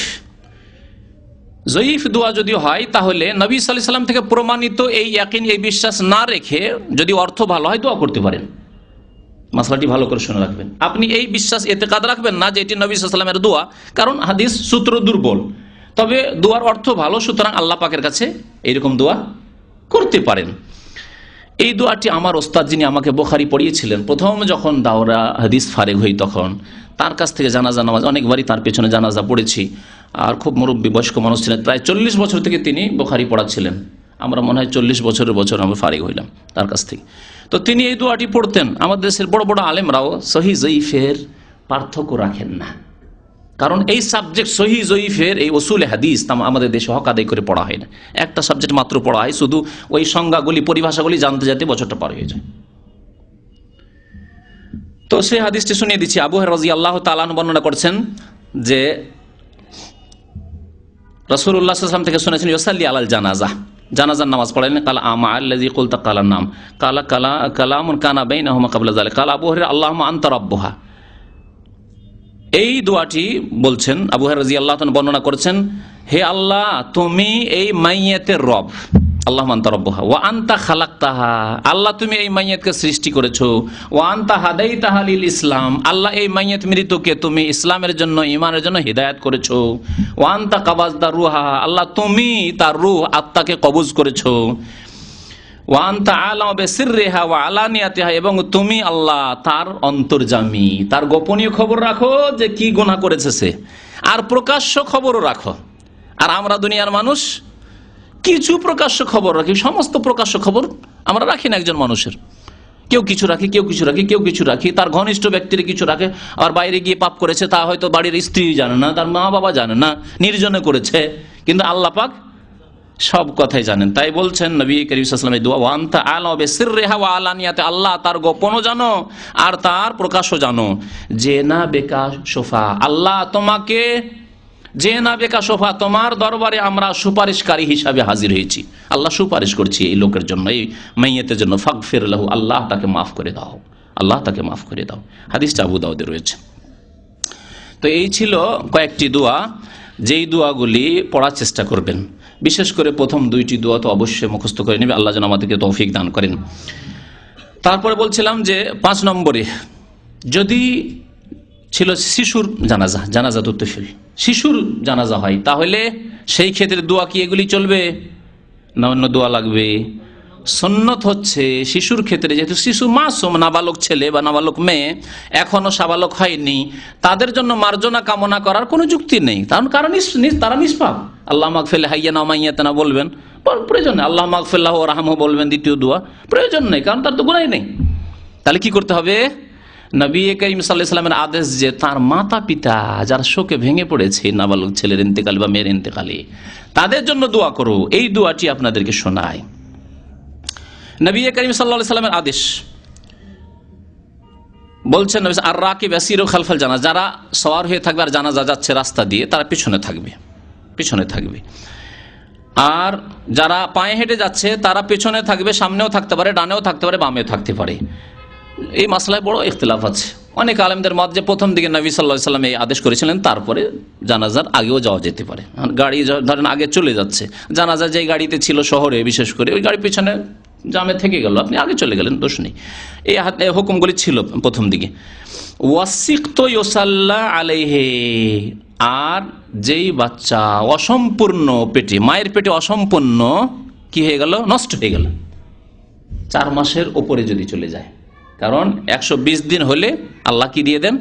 জয়ীফ দোয়া যদি হয়, তাহলে নবী সাল্লাল্লাহু আলাইহি ওয়াসাল্লাম থেকে প্রমাণিত এই ইয়াকিন, এই বিশ্বাস না রেখে, যদি অর্থ ভালো হয় দোয়া করতে পারেন। মাসলাটি ভালো করে শুনে রাখবেন। আপনি এই বিশ্বাস এতেকাদ রাখবেন না যে এটি নবী সাল্লাল্লাহু আলাইহি ওয়াসাল্লামের দোয়া, কারণ হাদিস সূত্র দুর্বল, তবে দোয়ার অর্থ ভালো, সুতরাং আল্লাহ পাকের কাছে এইরকম দোয়া করতে পারেন। এই দোয়াটি আমার ওস্তাদ, যিনি আমাকে বুখারী পড়িয়েছিলেন, প্রথম যখন দাওরা হাদিস ফারেগ হই, তখন তার কাছ থেকে জানাজা নামাজ, অনেকবারই তার পেছনে জানাজা পড়েছি, আর খুব মুরব্বী বয়স্ক মানুষ ছিলেন, প্রায় 40 বছর থেকে তিনি বুখারী পড়াচ্ছিলেন। আমরা মনে হয় 40 বছরের বছর আমরা ফারিগ হইলাম তার কাছ থেকে। তো তিনি এই দোয়াটি পড়তেন। আমাদের দেশের বড় বড় আলেমরাও সহিহ জয়ীফের পার্থক্য রাখেন না, কারণ এই সাবজেক্ট সহিহ জয়ীফের, এই উসুলে হাদিস আমাদের দেশে হক আদায় করে পড়া হয় না। একটা সাবজেক্ট মাত্র পড়া হয়, শুধু ওই সংজ্ঞাগুলি, পরিভাষাগুলি জানতে যেতে বছরটা পার হয়ে যায়। তো সেই হাদিসটি শুনিয়ে দিচ্ছি। আবু হুরায়রা রাদিয়াল্লাহু তাআলা আনহু বর্ণনা করছেন যে রাসূলুল্লাহ সাল্লাল্লাহু আলাইহি ওয়াসাল্লাম থেকে শুনেছেন, ইউসাল্লি আলাল জানাজা, জানাজার নামাজ পড়ালেন। কালা আমা আল্লাযী কুলতা কালা নাম কালামুন কানা বাইনাহুমা ক্বাবলা যালিকা কালা আবু হুরায়রা আল্লাহুম্মা আনতা রাব্বুহা। এই দোয়াটি বলছেন আবু হুরায়রা রাদিয়াল্লাহু তাআলা বর্ণনা করেছেন, হে আল্লাহ তুমি এই মাইয়াতের রব, আল্লাহুম্মা আনতা রাব্বুহা ওয়া আনতা খালাকতাহা, আল্লাহ তুমি এই মাইয়াতকে সৃষ্টি করেছো, ওয়া আনতা হাদাইতাহা লিল ইসলাম, আল্লাহ এই মাইয়াত মৃতকে তুমি ইসলামের জন্য ইমানের জন্য হিদায়াত করেছো, ওয়া আনতা কাবাজতা রূহা, আল্লাহ তুমি তার রূহ আত্মাকে কবজ করেছো, ওয়া আনতা আলামু বিসিররিহা ওয়া আলানিয়াতিহা, এবং তুমি আল্লাহ তার অন্তর্যামী, তার গোপনীয় খবর রাখো যে কি গুনাহ করেছে সে, আর প্রকাশ্য খবরও রাখো। আর আমরা দুনিয়ার মানুষ কিছু প্রকাশ্য খবর রাখি, সমস্ত প্রকাশ্য খবর আমরা রাখি না একজন মানুষের। কেউ কিছু রাখি, কেউ কিছু রাখি, কেউ কিছু রাখি, তার ঘনিষ্ঠ ব্যক্তির কিছু রাখে, আর বাইরে গিয়ে পাপ করেছে তা হয়তো বাড়ির স্ত্রী জানে না, তার মা বাবা জানে না, নির্জনে করেছে, কিন্তু আল্লাহ পাক সব কথাই জানেন। তাই বলছেন নবী করিম সাল্লাল্লাহু আলাইহি ওয়াসাল্লাম এই দোয়া, ওয়া আনতা আলামু বিসিররিহা ওয়া আলানিয়াতি, আল্লাহ তার গোপনও জানো আর তার প্রকাশ্য জানো। জেনা বেকা সোফা, আল্লাহ তোমাকে জেনা বেকা সোফা, তোমার দরবারে আমরা সুপারিশকারী হিসাবে হাজির হয়েছি। আল্লাহ সুপারিশ করছি এই লোকের জন্য, এই মাইয়াতের জন্য। ফাগফির লাহু, আল্লাহ তাকে মাফ করে দাও, আল্লাহ তাকে মাফ করে দাও। হাদিসটা আবু দাউদে রয়েছে। তো এই ছিল কয়েকটি দোয়া, যেই দোয়াগুলি পড়ার চেষ্টা করবেন। বিশেষ করে প্রথম দুইটি দোয়া তো অবশ্যই মুখস্থ করে নেবে, আল্লাহ যেন আমাদেরকে তৌফিক দান করেন। তারপরে বলছিলাম যে 5 নম্বরে যদি ছিল শিশুর জানাজা, জানাজা তুফিল, শিশুর জানাজা হয়, তাহলে সেই ক্ষেত্রে দোয়া কি এগুলি চলবে না অন্য দোয়া লাগবে? সুন্নত হচ্ছে শিশুর ক্ষেত্রে, যেহেতু শিশু মাসুম, নাবালক ছেলে বা নাবালক মেয়ে এখনো সাবালক হয়নি, তাদের জন্য মার্জনা কামনা করার কোনো যুক্তি নেই, কারণ তারা নিষ্পাপ। আল্লাহ মাগফির হাইয়ানা মাইয়াতানা বলবেন, প্রয়োজন নেই। আল্লাহ মাগফিরলাহু ওয়ারহামহু বলবেন দ্বিতীয় দোয়া, প্রয়োজন নেই, কারণ তার তো গুনাহ নেই। তাহলে কি করতে হবে? নবী করিম সাল্লাল্লাহু আলাইহি ওয়াসাল্লামের আদেশ যে তার মাতা পিতা যারা শোকে ভেঙে পড়েছে নাবালক ছেলের ইন্তেকাল বা মেয়ের ইন্তেকালে, তাদের জন্য দোয়া করো। এই দোয়াটি আপনাদেরকে শোনায় নবী করিম সাল্লাল্লাহু আলাইহি ওয়াসাল্লামের আদেশ। বলছেন আর রাকিব ইয়াসিরু খালফাল জানাজা, যারা সওয়ার হয়ে থাকবে আর জানাজা যাচ্ছে রাস্তা দিয়ে, তারা পিছনে থাকবে, পিছনে থাকবে। আর যারা পায়ে হেঁটে যাচ্ছে তারা পেছনে থাকবে, সামনেও থাকতে পারে, ডানেও থাকতে পারে, বামেও থাকতে পারে। এই মাসলায় বড় ইখতিলাফ আছে। অনেক আলেমদের মত যে প্রথম দিকে নবী সাল্লাল্লাহু আলাইহি ওয়াসাল্লাম এই আদেশ করেছিলেন, তারপরে জানাজার আগেও যাওয়া যেতে পারে। গাড়ি ধরেন আগে চলে যাচ্ছে, জানাজা যে গাড়িতে ছিল শহরে বিশেষ করে, ওই গাড়ি পিছনে জামে থেকে গেল, আপনি আগে চলে গেলেন, দোষ নেই। এই হুকুমগুলি ছিল প্রথম দিকে। ওয়াসিকত ইউসাল্লা আলাইহি, আর যেই বাচ্চা অসম্পূর্ণ পেটে, মায়ের পেটে অসম্পূর্ণ কি হয়ে গেল, নষ্ট হয়ে গেল, 4 মাসের ওপরে যদি চলে যায়, কারণ 120 দিন হলে আল্লাহ কি দিয়ে দেন,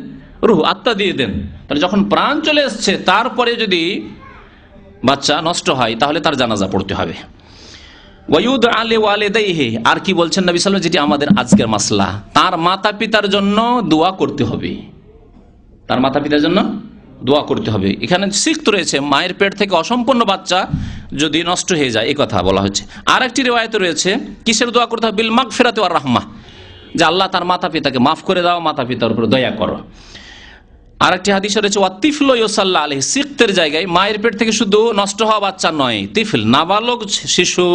রূহ, আত্মা দিয়ে দেন। তাহলে যখন প্রাণ চলে এসছে তারপরে যদি বাচ্চা নষ্ট হয়, তাহলে তার জানাজা পড়তে হবে। ওয়ায়ুদ আলে ওয়ালিদাইহি, আর কি বলছেন নবী সাল্লাল্লাহু আলাইহি ওয়াসাল্লাম, যেটি আমাদের আজকের মাসলা, তার মাতা পিতার জন্য দোয়া করতে হবে, তার মাতা পিতার জন্য দোয়া করতে হবে। এখানে সিক্ত রয়েছে, মায়ের পেট থেকে অসম্পূর্ণ বাচ্চা যদি নষ্ট হয়ে যায়, এই কথা বলা হচ্ছে। আর একটি রিওয়ায়াতে রয়েছে কিসের দোয়া করতে হবে, বিল মাগফিরাতি ওয়ার রাহমাহ, যে আল্লাহ তার মাতা পিতাকে মাফ করে দাও, মাতা পিতার উপর দয়া করো। আর একটি হাদিসে রয়েছে ওয়াতিফলু ইউসাল্লা আলাইহি, সিক্তের জায়গায় মায়ের পেট থেকে শুধু নষ্ট হওয়া বাচ্চা নয়, তিফল নাবালক শিশু,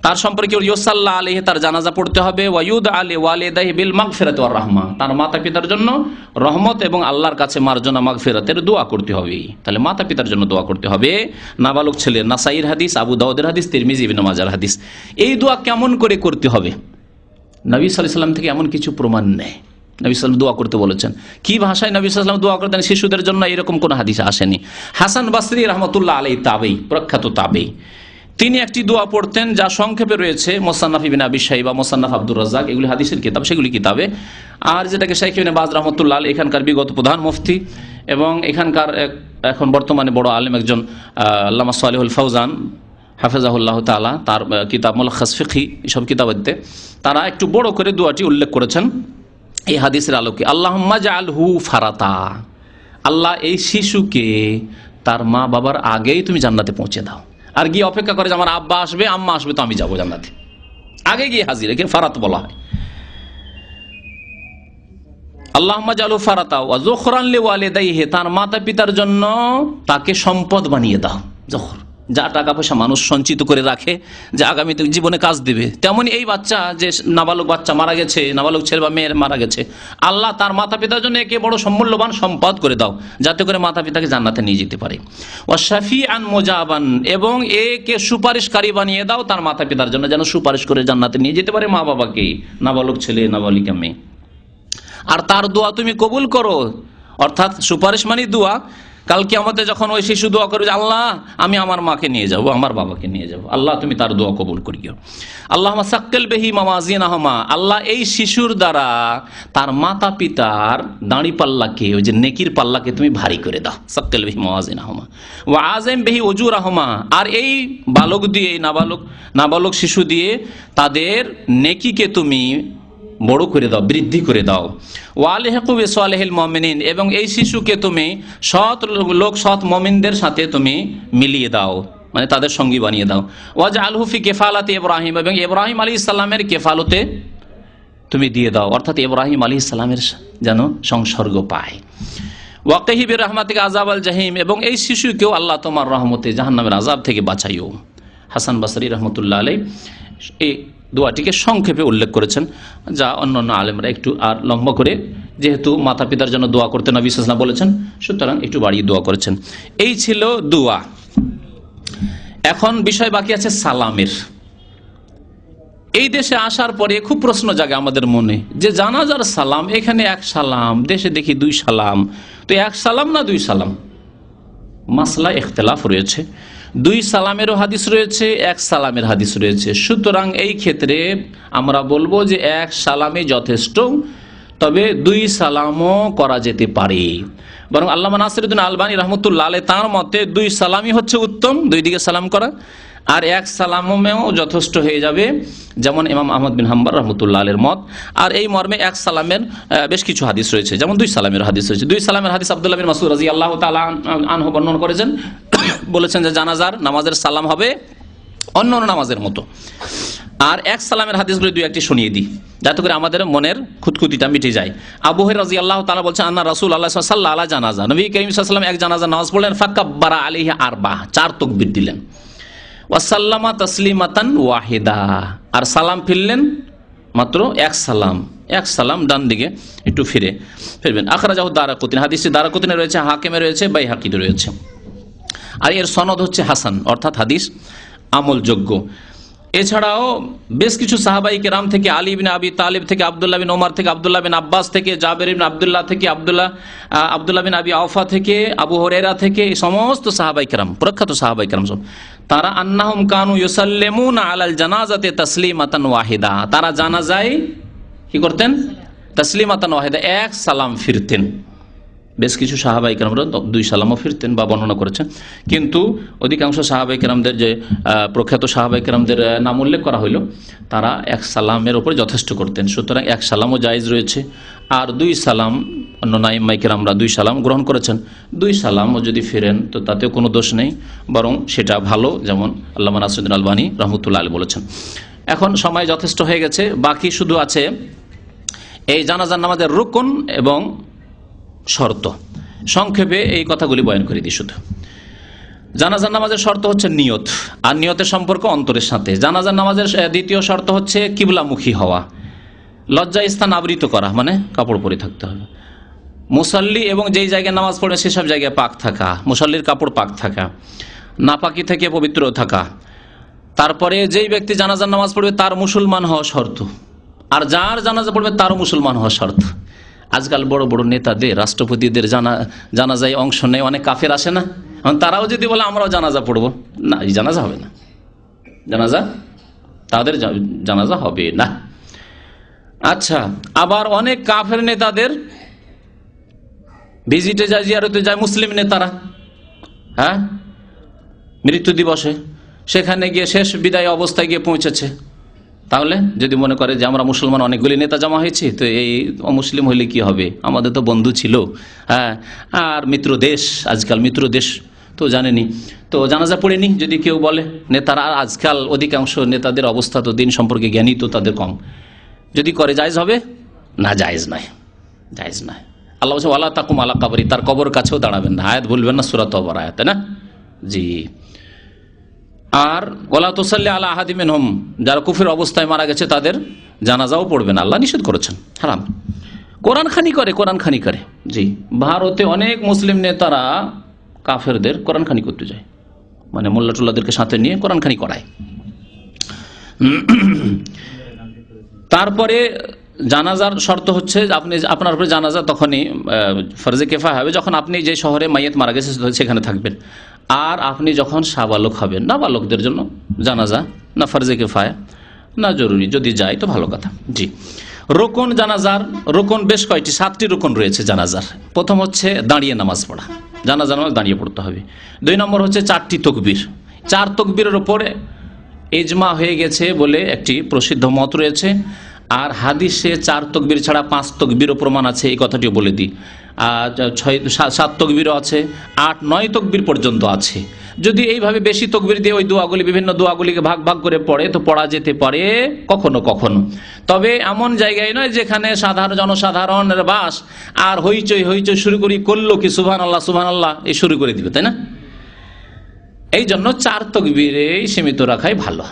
তার সম্পর্কে ইউসাল্লা আলাইহি, তার জানাজা পড়তে হবে। ওয়ায়ুদ আলী ওয়ালিদাইহি বিল মাগফিরাতি ওয়ার রাহমা, তার মাতা পিতার জন্য রহমত এবং আল্লাহর কাছে মার্জনা মাগফিরাতের দোয়া করতে হবে। তাহলে মাতা পিতার জন্য দোয়া করতে হবে। নাবালক ছেলে, নাসাইর হাদিস, আবু দাউদের হাদিস, তিরমিজি, ইবনে মাজার হাদিস। এই দোয়া কেমন করে করতে হবে? নবী সাল্লাল্লাহু আলাইহি ওয়াসাল্লাম থেকে এমন কিছু প্রমাণ নেই। নবী সাল্লাল্লাহু আলাইহি ওয়াসাল্লাম দোয়া করতে বলেছেন, কি ভাষায় নবী সাল্লাল্লাহু আলাইহি ওয়াসাল্লাম দোয়া করতেন শিশুদের জন্য, এরকম কোন হাদিস আসেনি। হাসান বাসরি রাহমাতুল্লাহ আলাইহি, তাবেঈ, প্রখ্যাত তাবেঈ, তিনি একটি দোয়া পড়তেন যা সংক্ষেপে রয়েছে মুসান্নাফ ইবনে আবি শাইবা, মুসান্নাফ আব্দুর রাজ্জাক, এগুলি হাদিসের কিতাব, সেগুলি কিতাবে। আর যেটাকে শাইখ ইবনে বাজ রাহমাতুল্লাহ আলাইহি, এখানকার বিগত প্রধান মুফতি এবং এখানকার এখন বর্তমানে বড় আলেম একজন আল্লামা সালেহুল ফাওজান হাফেজাহুল্লাহ তাআলা, তার কিতাব মুলাখ্খাস ফিকহি, এসব কিতাবতে তারা একটু বড় করে দোয়াটি উল্লেখ করেছেন এই হাদিসের আলোকে। আল্লাহুম্মা জাআলহু ফারাতা, আল্লাহ এই শিশুকে তার মা বাবার আগেই তুমি জান্নাতে পৌঁছে দাও। আর গিয়ে অপেক্ষা করে যে আমার আব্বা আসবে, আম্মা আসবে, তো আমি যাবো জান্নাতে, আগে গিয়ে হাজির, একে ফারাত বলা হয়। আল্লাহুম্মা জাআলহু ফারাতা ওয়া যুখরান লিওয়ালিদাইহি, তার মাতা পিতার জন্য তাকে সম্পদ বানিয়ে দাও, যখর যা টাকা পয়সা মানুষ সঞ্চিত করে রাখে যে আগামীতে জীবনে কাজ দেবে, তেমনি এই বাচ্চা যে নাবালক বাচ্চা মারা গেছে, নাবালক ছেলে বা মেয়ের মারা গেছে, আল্লাহ তার মাতা পিতার জন্য একে বড় মূল্যবান সম্পদ করে দাও, যাতে করে মাতা পিতাকে জান্নাতে নিয়ে যেতে পারে। ওয়া শাফিআন মুজাবান, এবং একে সুপারিশকারী বানিয়ে দাও তার মাতা পিতার জন্য, যেন সুপারিশ করে জান্নাতে নিয়ে যেতে পারে মা বাবাকে, নাবালক ছেলে নাবালিকা মেয়ে। আর তার দোয়া তুমি কবুল করো, অর্থাৎ সুপারিশ মানে দোয়া। কালকে আমাদের যখন ওই শিশু দোয়া করবে যে আল্লাহ আমি আমার মাকে নিয়ে যাব, আমার বাবাকে নিয়ে যাব, আল্লাহ তুমি তার দোয়া কবুল করিও। আল্লাহুম্মা সাক্কিল বিহি মাওয়াজিনাহুমা, আল্লাহ এই শিশুর দ্বারা তার মাতা পিতার দাঁড়ি পাল্লাকে, ওই যে নেকির পাল্লাকে তুমি ভারী করে দাও। সাক্কিল বিহি মাওয়াজিনাহুমা ওয়া আযিম বিহি উজুরাহুমা, আর এই বালক দিয়ে, নাবালক শিশু দিয়ে তাদের নেকিকে তুমি বড় করে দাও, বৃদ্ধি করে দাও। ওয়ালিহিকু বিসালিহিল মুমিনিন, এবং এই শিশুকে তুমি সৎ লোক, সৎ মুমিনদের সাথে তুমি মিলিয়ে দাও, মানে তাদের সঙ্গী বানিয়ে দাও। ওয়াজআলহু ফি কিফালাতি ইব্রাহিম, এবং ইব্রাহিম আলাইহিস সালামের কেফালতে তুমি দিয়ে দাও, অর্থাৎ ইব্রাহিম আলাইহিস সালামের যেন সংসর্গ পায়। ওয়াকিহি বিরহমাতিকা আযাবাল জাহিম, এবং এই শিশুকেও আল্লাহ তোমার রহমতে জাহান্নামের আযাব থেকে বাঁচাইও। হাসান বসরি রহমতুল্লাহ আলাইহি এই দোয়াটিকে সংক্ষেপে উল্লেখ করেছেন, যা অন্যান্য আলেমরা একটু আর লম্বা করে, যেহেতু মাতা পিতার জন্য দোয়া করতে নবী সাল্লাল্লাহু আলাইহি ওয়াসাল্লাম বলেছেন, সুতরাং একটু বাড়িয়ে দোয়া করেছেন। এই ছিল দোয়া। এখন বিষয় বাকি আছে সালামের। এই দেশে আসার পরে খুব প্রশ্ন জাগে আমাদের মনে যে জানাজার সালাম, এখানে এক সালাম, দেশে দেখি দুই সালাম, তো এক সালাম না দুই সালাম? মাসলা ইখতিলাফ রয়েছে। দুই সালামেরও হাদিস রয়েছে, এক সালামের হাদিস রয়েছে। সুতরাং এই ক্ষেত্রে আমরা বলবো যে এক সালামই যথেষ্ট, তবে দুই সালামও করা যেতে পারে। বরং আল্লামা নাসিরউদ্দিন আলবানী রহমতুল্লাহ আলাইহি তার মতে দুই সালামই হচ্ছে উত্তম, দুই দিকে সালাম করা, আর এক সালামেও যথেষ্ট হয়ে যাবে, যেমন ইমাম আহমদ বিন হাম্বল রহমতুল্লাহ আলাইহির মত। আর এই মর্মে এক সালামের বেশ কিছু হাদিস রয়েছে, যেমন দুই সালামের হাদিস রয়েছে। দুই সালামের হাদিস আব্দুল্লাহ বিন মাসউদ রাদিয়াল্লাহু তাআলা আনহু বর্ণনা করেছেন, বলেছেন যে জানাজার নামাজের সালাম হবে অন্য নামাজের মতো। আর এক সালামের হাদিসগুলো দুই একটি শুনিয়ে দিই, যাতে করে আমাদের মনের খুঁতখুঁতিটা মিটে যায়। আবু হুরায়রা রাদিয়াল্লাহু তাআলা বলছেন, আন্না রাসূলুল্লাহ সাল্লাল্লাহু আলাইহি জানাজা, নবী করিম সাল্লাল্লাহু আলাইহি ওয়াসাল্লাম এক জানাজা নামাজ পড়লেন, ফাকাব্বারা আলাইহি আরবা, চার তাকবীর দিলেন, ওয়াসাল্লামা তাসলিমাতান ওয়াহিদা, আর সালাম ফিরলেন মাত্র এক সালাম, এক সালাম ডান দিকে একটু ফিরবেন। আখরাজাহু দারাকুতনি, হাদিসটি দারাকুতনি রয়েছে, হাকিমে রয়েছে, বাইহাকিতে রয়েছে। আর এর সনদ হচ্ছে হাসান, অর্থাৎ হাদিস আমলযোগ্য। এছাড়াও বেশ কিছু সাহাবাই কেরাম থেকে, আলী ইবনে আবি তালিব থেকে, আব্দুল্লাহ বিন ওমর থেকে, আব্দুল্লাহ বিন আব্বাস থেকে, জাবের ইবনে আব্দুল্লাহ থেকে, আব্দুল্লাহ বিন আবি আওফা থেকে, আবু হুরায়রা থেকে, এই সমস্ত সাহাবাই কেরাম, প্রখ্যাত সাহাবাই কেরাম সব, তারা আন্নাহুম কানু ইউসাল্লিমুনা আলাল জানাজাতে তাসলিমাতান ওয়াহিদা, তারা জানাজায় কি করতেন? তাসলিমাতান ওয়াহিদা, এক সালাম ফিরতেন। বেশ কিছু সাহাবাই কেরামরা দুই সালামও ফিরতেন বা বর্ণনা করেছেন, কিন্তু অধিকাংশ সাহাবাই কেরামদের, যে প্রখ্যাত সাহাবাই কেরামদের নাম উল্লেখ করা হইল, তারা এক সালামের ওপর যথেষ্ট করতেন। সুতরাং এক সালামও জায়েজ রয়েছে। আর দুই সালাম, অন্য আইম্মায়ে কেরামরা দুই সালাম গ্রহণ করেছেন। দুই সালামও যদি ফিরেন তো তাতেও কোনো দোষ নেই, বরং সেটা ভালো, যেমন আল্লামা নাসিরউদ্দিন আলবানী রহমতুল্লাহ আলাইহি বলেছেন। এখন সময় যথেষ্ট হয়ে গেছে, বাকি শুধু আছে এই জানাজার নামাজের রুকন এবং শর্ত। সংক্ষেপে এই কথাগুলি বয়ান করে দিই। শুধু জানাজার নামাজের শর্ত হচ্ছে নিয়ত, আর নিয়তের সম্পর্ক অন্তরের সাথে। জানাজার নামাজের দ্বিতীয় শর্ত হচ্ছে কিবলামুখী হওয়া, লজ্জা স্থান আবৃত করা, মানে কাপড় পরে থাকতে হবে। মুসাল্লি এবং যেই জায়গায় নামাজ পড়ে সেসব জায়গায় পাক থাকা, মুসাল্লির কাপড় পাক থাকা, নাপাকি থেকে পবিত্র থাকা। তারপরে যেই ব্যক্তি জানাজার নামাজ পড়বে তার মুসলমান হওয়া শর্ত, আর যার জানাজা পড়বে তারও মুসলমান হওয়া শর্ত। আজকাল বড় বড় নেতাদের, রাষ্ট্রপতিদের জানাজায় অংশ নেয় অনেক কাফের আসে না, তারাও যদি বলে আমরাও জানাজা পড়বো, না, এই জানাজা হবে না, জানাজা তাদের জানাজা হবে না। আচ্ছা, আবার অনেক কাফের নেতাদের ভিজিটে যায়, জিয়ারতে যায় মুসলিম নেতারা, হ্যাঁ, মৃত্যু দিবসে সেখানে গিয়ে শেষ বিদায় অবস্থায় গিয়ে পৌঁছেছে। তাহলে যদি মনে করে যে আমরা মুসলমান অনেকগুলি নেতা জমা হয়েছি, তো এই অমুসলিম হইলে কি হবে, আমাদের তো বন্ধু ছিল, হ্যাঁ, আর মিত্র দেশ, আজকাল মিত্র দেশ তো জানেনি, তো জানাজা পড়েনি যদি কেউ বলে। নেতারা, আজকাল অধিকাংশ নেতাদের অবস্থা তো দিন সম্পর্কে জ্ঞানী তো তাদের কম, যদি করে জায়েজ হবে না? জায়েজ নয়, জায়েজ নয়। আল্লাহ বলছে ওয়ালা তাকুম আলা কবরি, তার কবর কাছেও দাঁড়াবেন না। আয়াত বলবেন না, সূরা তওবার আয়াত, না? জি। আর ওয়ালা তুসাল্লি আলা আহাদিম মিনহুম, যারা কুফরের অবস্থায় মারা গেছে তাদের জানাজাও পড়বে না, আল্লাহ নিষেধ করেছেন, হারাম। কোরআন খানি করে। জি, ভারতে অনেক মুসলিম নেতারা কাফেরদের কোরআন খানি করতে যায়, মানে মোল্লা টোল্লাদেরকে সাথে নিয়ে কোরআন খানি করায়। তারপরে জানাজার শর্ত হচ্ছে আপনি আপনার উপরে জানাজা তখনই ফরজে কিফায়া হবে যখন আপনি যে শহরে মাইয়াত মারা গেছে সেখানে থাকবেন, আর আপনি যখন সাবালক হবেন। নাবালকদের জন্য জানাজা না ফরজে কিফায়া না জরুরি, যদি যায় তো ভালো কথা। জি, রুকুন জানাজার, রুকুন বেশ কয়টি, 7টি রুকুন রয়েছে জানাজার। প্রথম হচ্ছে দাঁড়িয়ে নামাজ পড়া, জানাজার নামাজ দাঁড়িয়ে পড়তে হবে। 2 নম্বর হচ্ছে 4টি তকবীর, 4 তকবীরের ওপরে ইজমা হয়ে গেছে বলে একটি প্রসিদ্ধ মত রয়েছে। আর হাদিসে 4 তকবীর ছাড়া 5 তকবীরও প্রমাণ আছে, এই কথাটিও বলে দিই। 7 তকবীরও আছে, 8-9 তকবীর পর্যন্ত আছে। যদি এইভাবে বেশি তকবীর দিয়ে ওই দোয়াগুলি, বিভিন্ন দোয়াগুলিকে ভাগ ভাগ করে পড়ে তো পড়া যেতে পারে কখনো কখনো, তবে এমন জায়গায় নয় যেখানে জনসাধারণের বাস, আর হইচই শুরু করলো কি সুবহানাল্লাহ এই শুরু করে দিবে, তাই না? এই জন্য 4 তকবীরেই সীমিত রাখাই ভালো।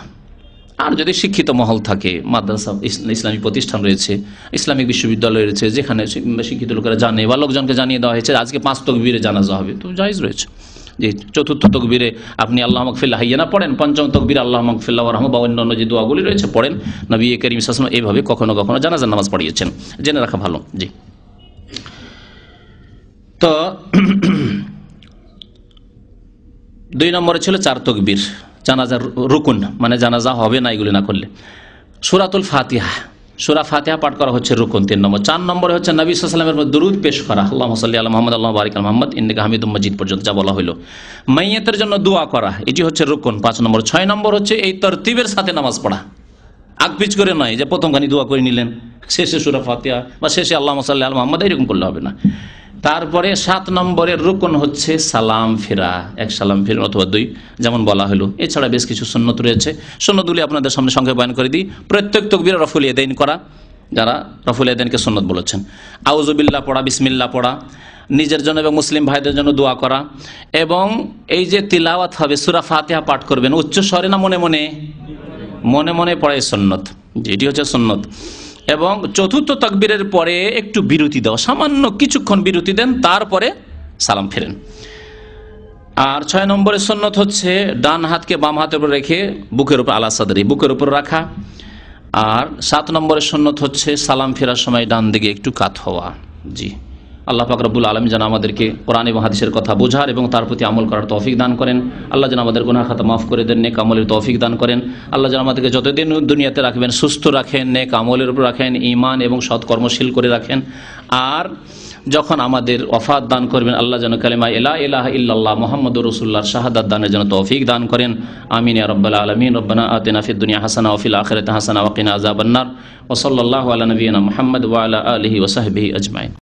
আর যদি শিক্ষিত মহল থাকে, মাদ্রাসা ইসলামী প্রতিষ্ঠান রয়েছে, ইসলামিক বিশ্ববিদ্যালয় রয়েছে, যেখানে শিক্ষিত লোকেরা জানে বা লোকজনকে জানিয়ে দেওয়া হয়েছে আজকে 5 তকবীরে জানাজা হবে, তো জায়েজ রয়েছে। যে 4র্থ তকবীরে আপনি আল্লাহ মাগফিল্লাহ হাইয়ানা পড়েন, 5ম তকবীরে আল্লাহ মাগফিল্লাহ ওয়ারহামহু বা অন্যান্য যে দোয়াগুলি রয়েছে পড়েন। নবী করিম সাল্লাল্লাহু আলাইহি ওয়াসাল্লাম এইভাবে কখনো কখনো জানাজার নামাজ পড়িয়েছেন, জেনে রাখা ভালো। জি, তো 2 নম্বরে ছিল 4 তকবীর জানাজার রুকুন, মানে জানাজা হবে না এগুলি না করলে। সূরাতুল ফাতিহা, সূরা ফাতিহা পাঠ করা হচ্ছে রুকুন 3 নম্বর। 4 নম্বরে হচ্ছে নবী সাল্লাল্লাহু আলাইহি ওয়াসাল্লামের দরুদ পেশ করা, আল্লাহুম্মা সাল্লি আলা মুহাম্মাদ আল্লাহুম্মা বারিক আলা মুহাম্মাদ ইন্নাকা হামিদুম মাজিদ পর্যন্ত যা বলা হলো। মাইয়াতের জন্য দোয়া করা, এটি হচ্ছে রুকুন 5 নম্বর। 6 নম্বর হচ্ছে এই তরতিবের সাথে নামাজ পড়া, আগপিচ করে নয় যে প্রথমখানি দোয়া করে নিলেন, শেষে সূরা ফাতিহা বা শেষে আল্লাহুম্মা সাল্লি আলা মুহাম্মাদ, এরকম করলে হবে না। তারপরে 7 নম্বরের রুকুন হচ্ছে সালাম ফেরা, 1 সালাম ফেরা অথবা 2 যেমন বলা হলো। এছাড়া বেশ কিছু সুন্নত রয়েছে, সুন্নতগুলি আপনাদের সামনে সংক্ষেপে বয়ান করে দিই। প্রত্যেক তাকবীরে রফুল ইয়াদাইন করা, যারা রফুল ইয়াদাইনকে সুন্নত বলেছেন। আউযু বিল্লাহ পড়া, বিসমিল্লাহ পড়া, নিজের জন্য এবং মুসলিম ভাইদের জন্য দোয়া করা, এবং এই যে তিলাওয়াত হবে সূরা ফাতিহা পাঠ করবেন উচ্চ স্বরে না মনে মনে পড়াই সুন্নত, এটি হচ্ছে সুন্নত। এবং 4র্থ তাকবীরের পরে একটু বিরতি দাও, সামান্য কিছুক্ষণ বিরতি দেন, তারপরে সালাম ফেরেন। আর 6 নম্বরের সুন্নত হচ্ছে ডান হাতকে বাম হাতের উপর রেখে বুকের উপর আলা সাদরি, বুকের উপর রাখা। আর 7 নম্বরের সুন্নত হচ্ছে সালাম ফেরার সময় ডান দিকে একটু কাত হওয়া। জি, আল্লাহ পাক রব্বুল আলামিন যেন আমাদেরকে কোরআন এবং হাদিসের কথা বোঝার এবং তার প্রতি আমল করার তৌফিক দান করেন। আল্লাহ যেন আমাদের গুনাহ খাতা মাফ করে দেন, নেক আমলের তৌফিক দান করেন। আল্লাহ যেন আমাদেরকে যতদিন দুনিয়াতে রাখবেন সুস্থ রাখেন, নেক আমলের উপর রাখেন, ঈমান এবং সৎকর্মশীল করে রাখেন। আর যখন আমাদের ওয়াফাত দান করবেন আল্লাহ যেন কালিমা লা ইলাহা ইল্লাল্লাহ মুহাম্মাদুর রাসূলুল্লাহর শাহাদাত দানের জন্য তৌফিক দান করেন। আমিন ইয়া রাব্বাল আলামিন। রব্বানা আতিনা ফিদ দুনিয়া হাসানাহ ওয়া ফিল আখিরাতি হাসানাহ ওয়া কিনা আযাবান নার। ওয়া সাল্লাল্লাহু আলা নাবিয়িনা মুহাম্মদ ওয়া আলা আলিহি ওয়া সাহবিহি আজমাইন।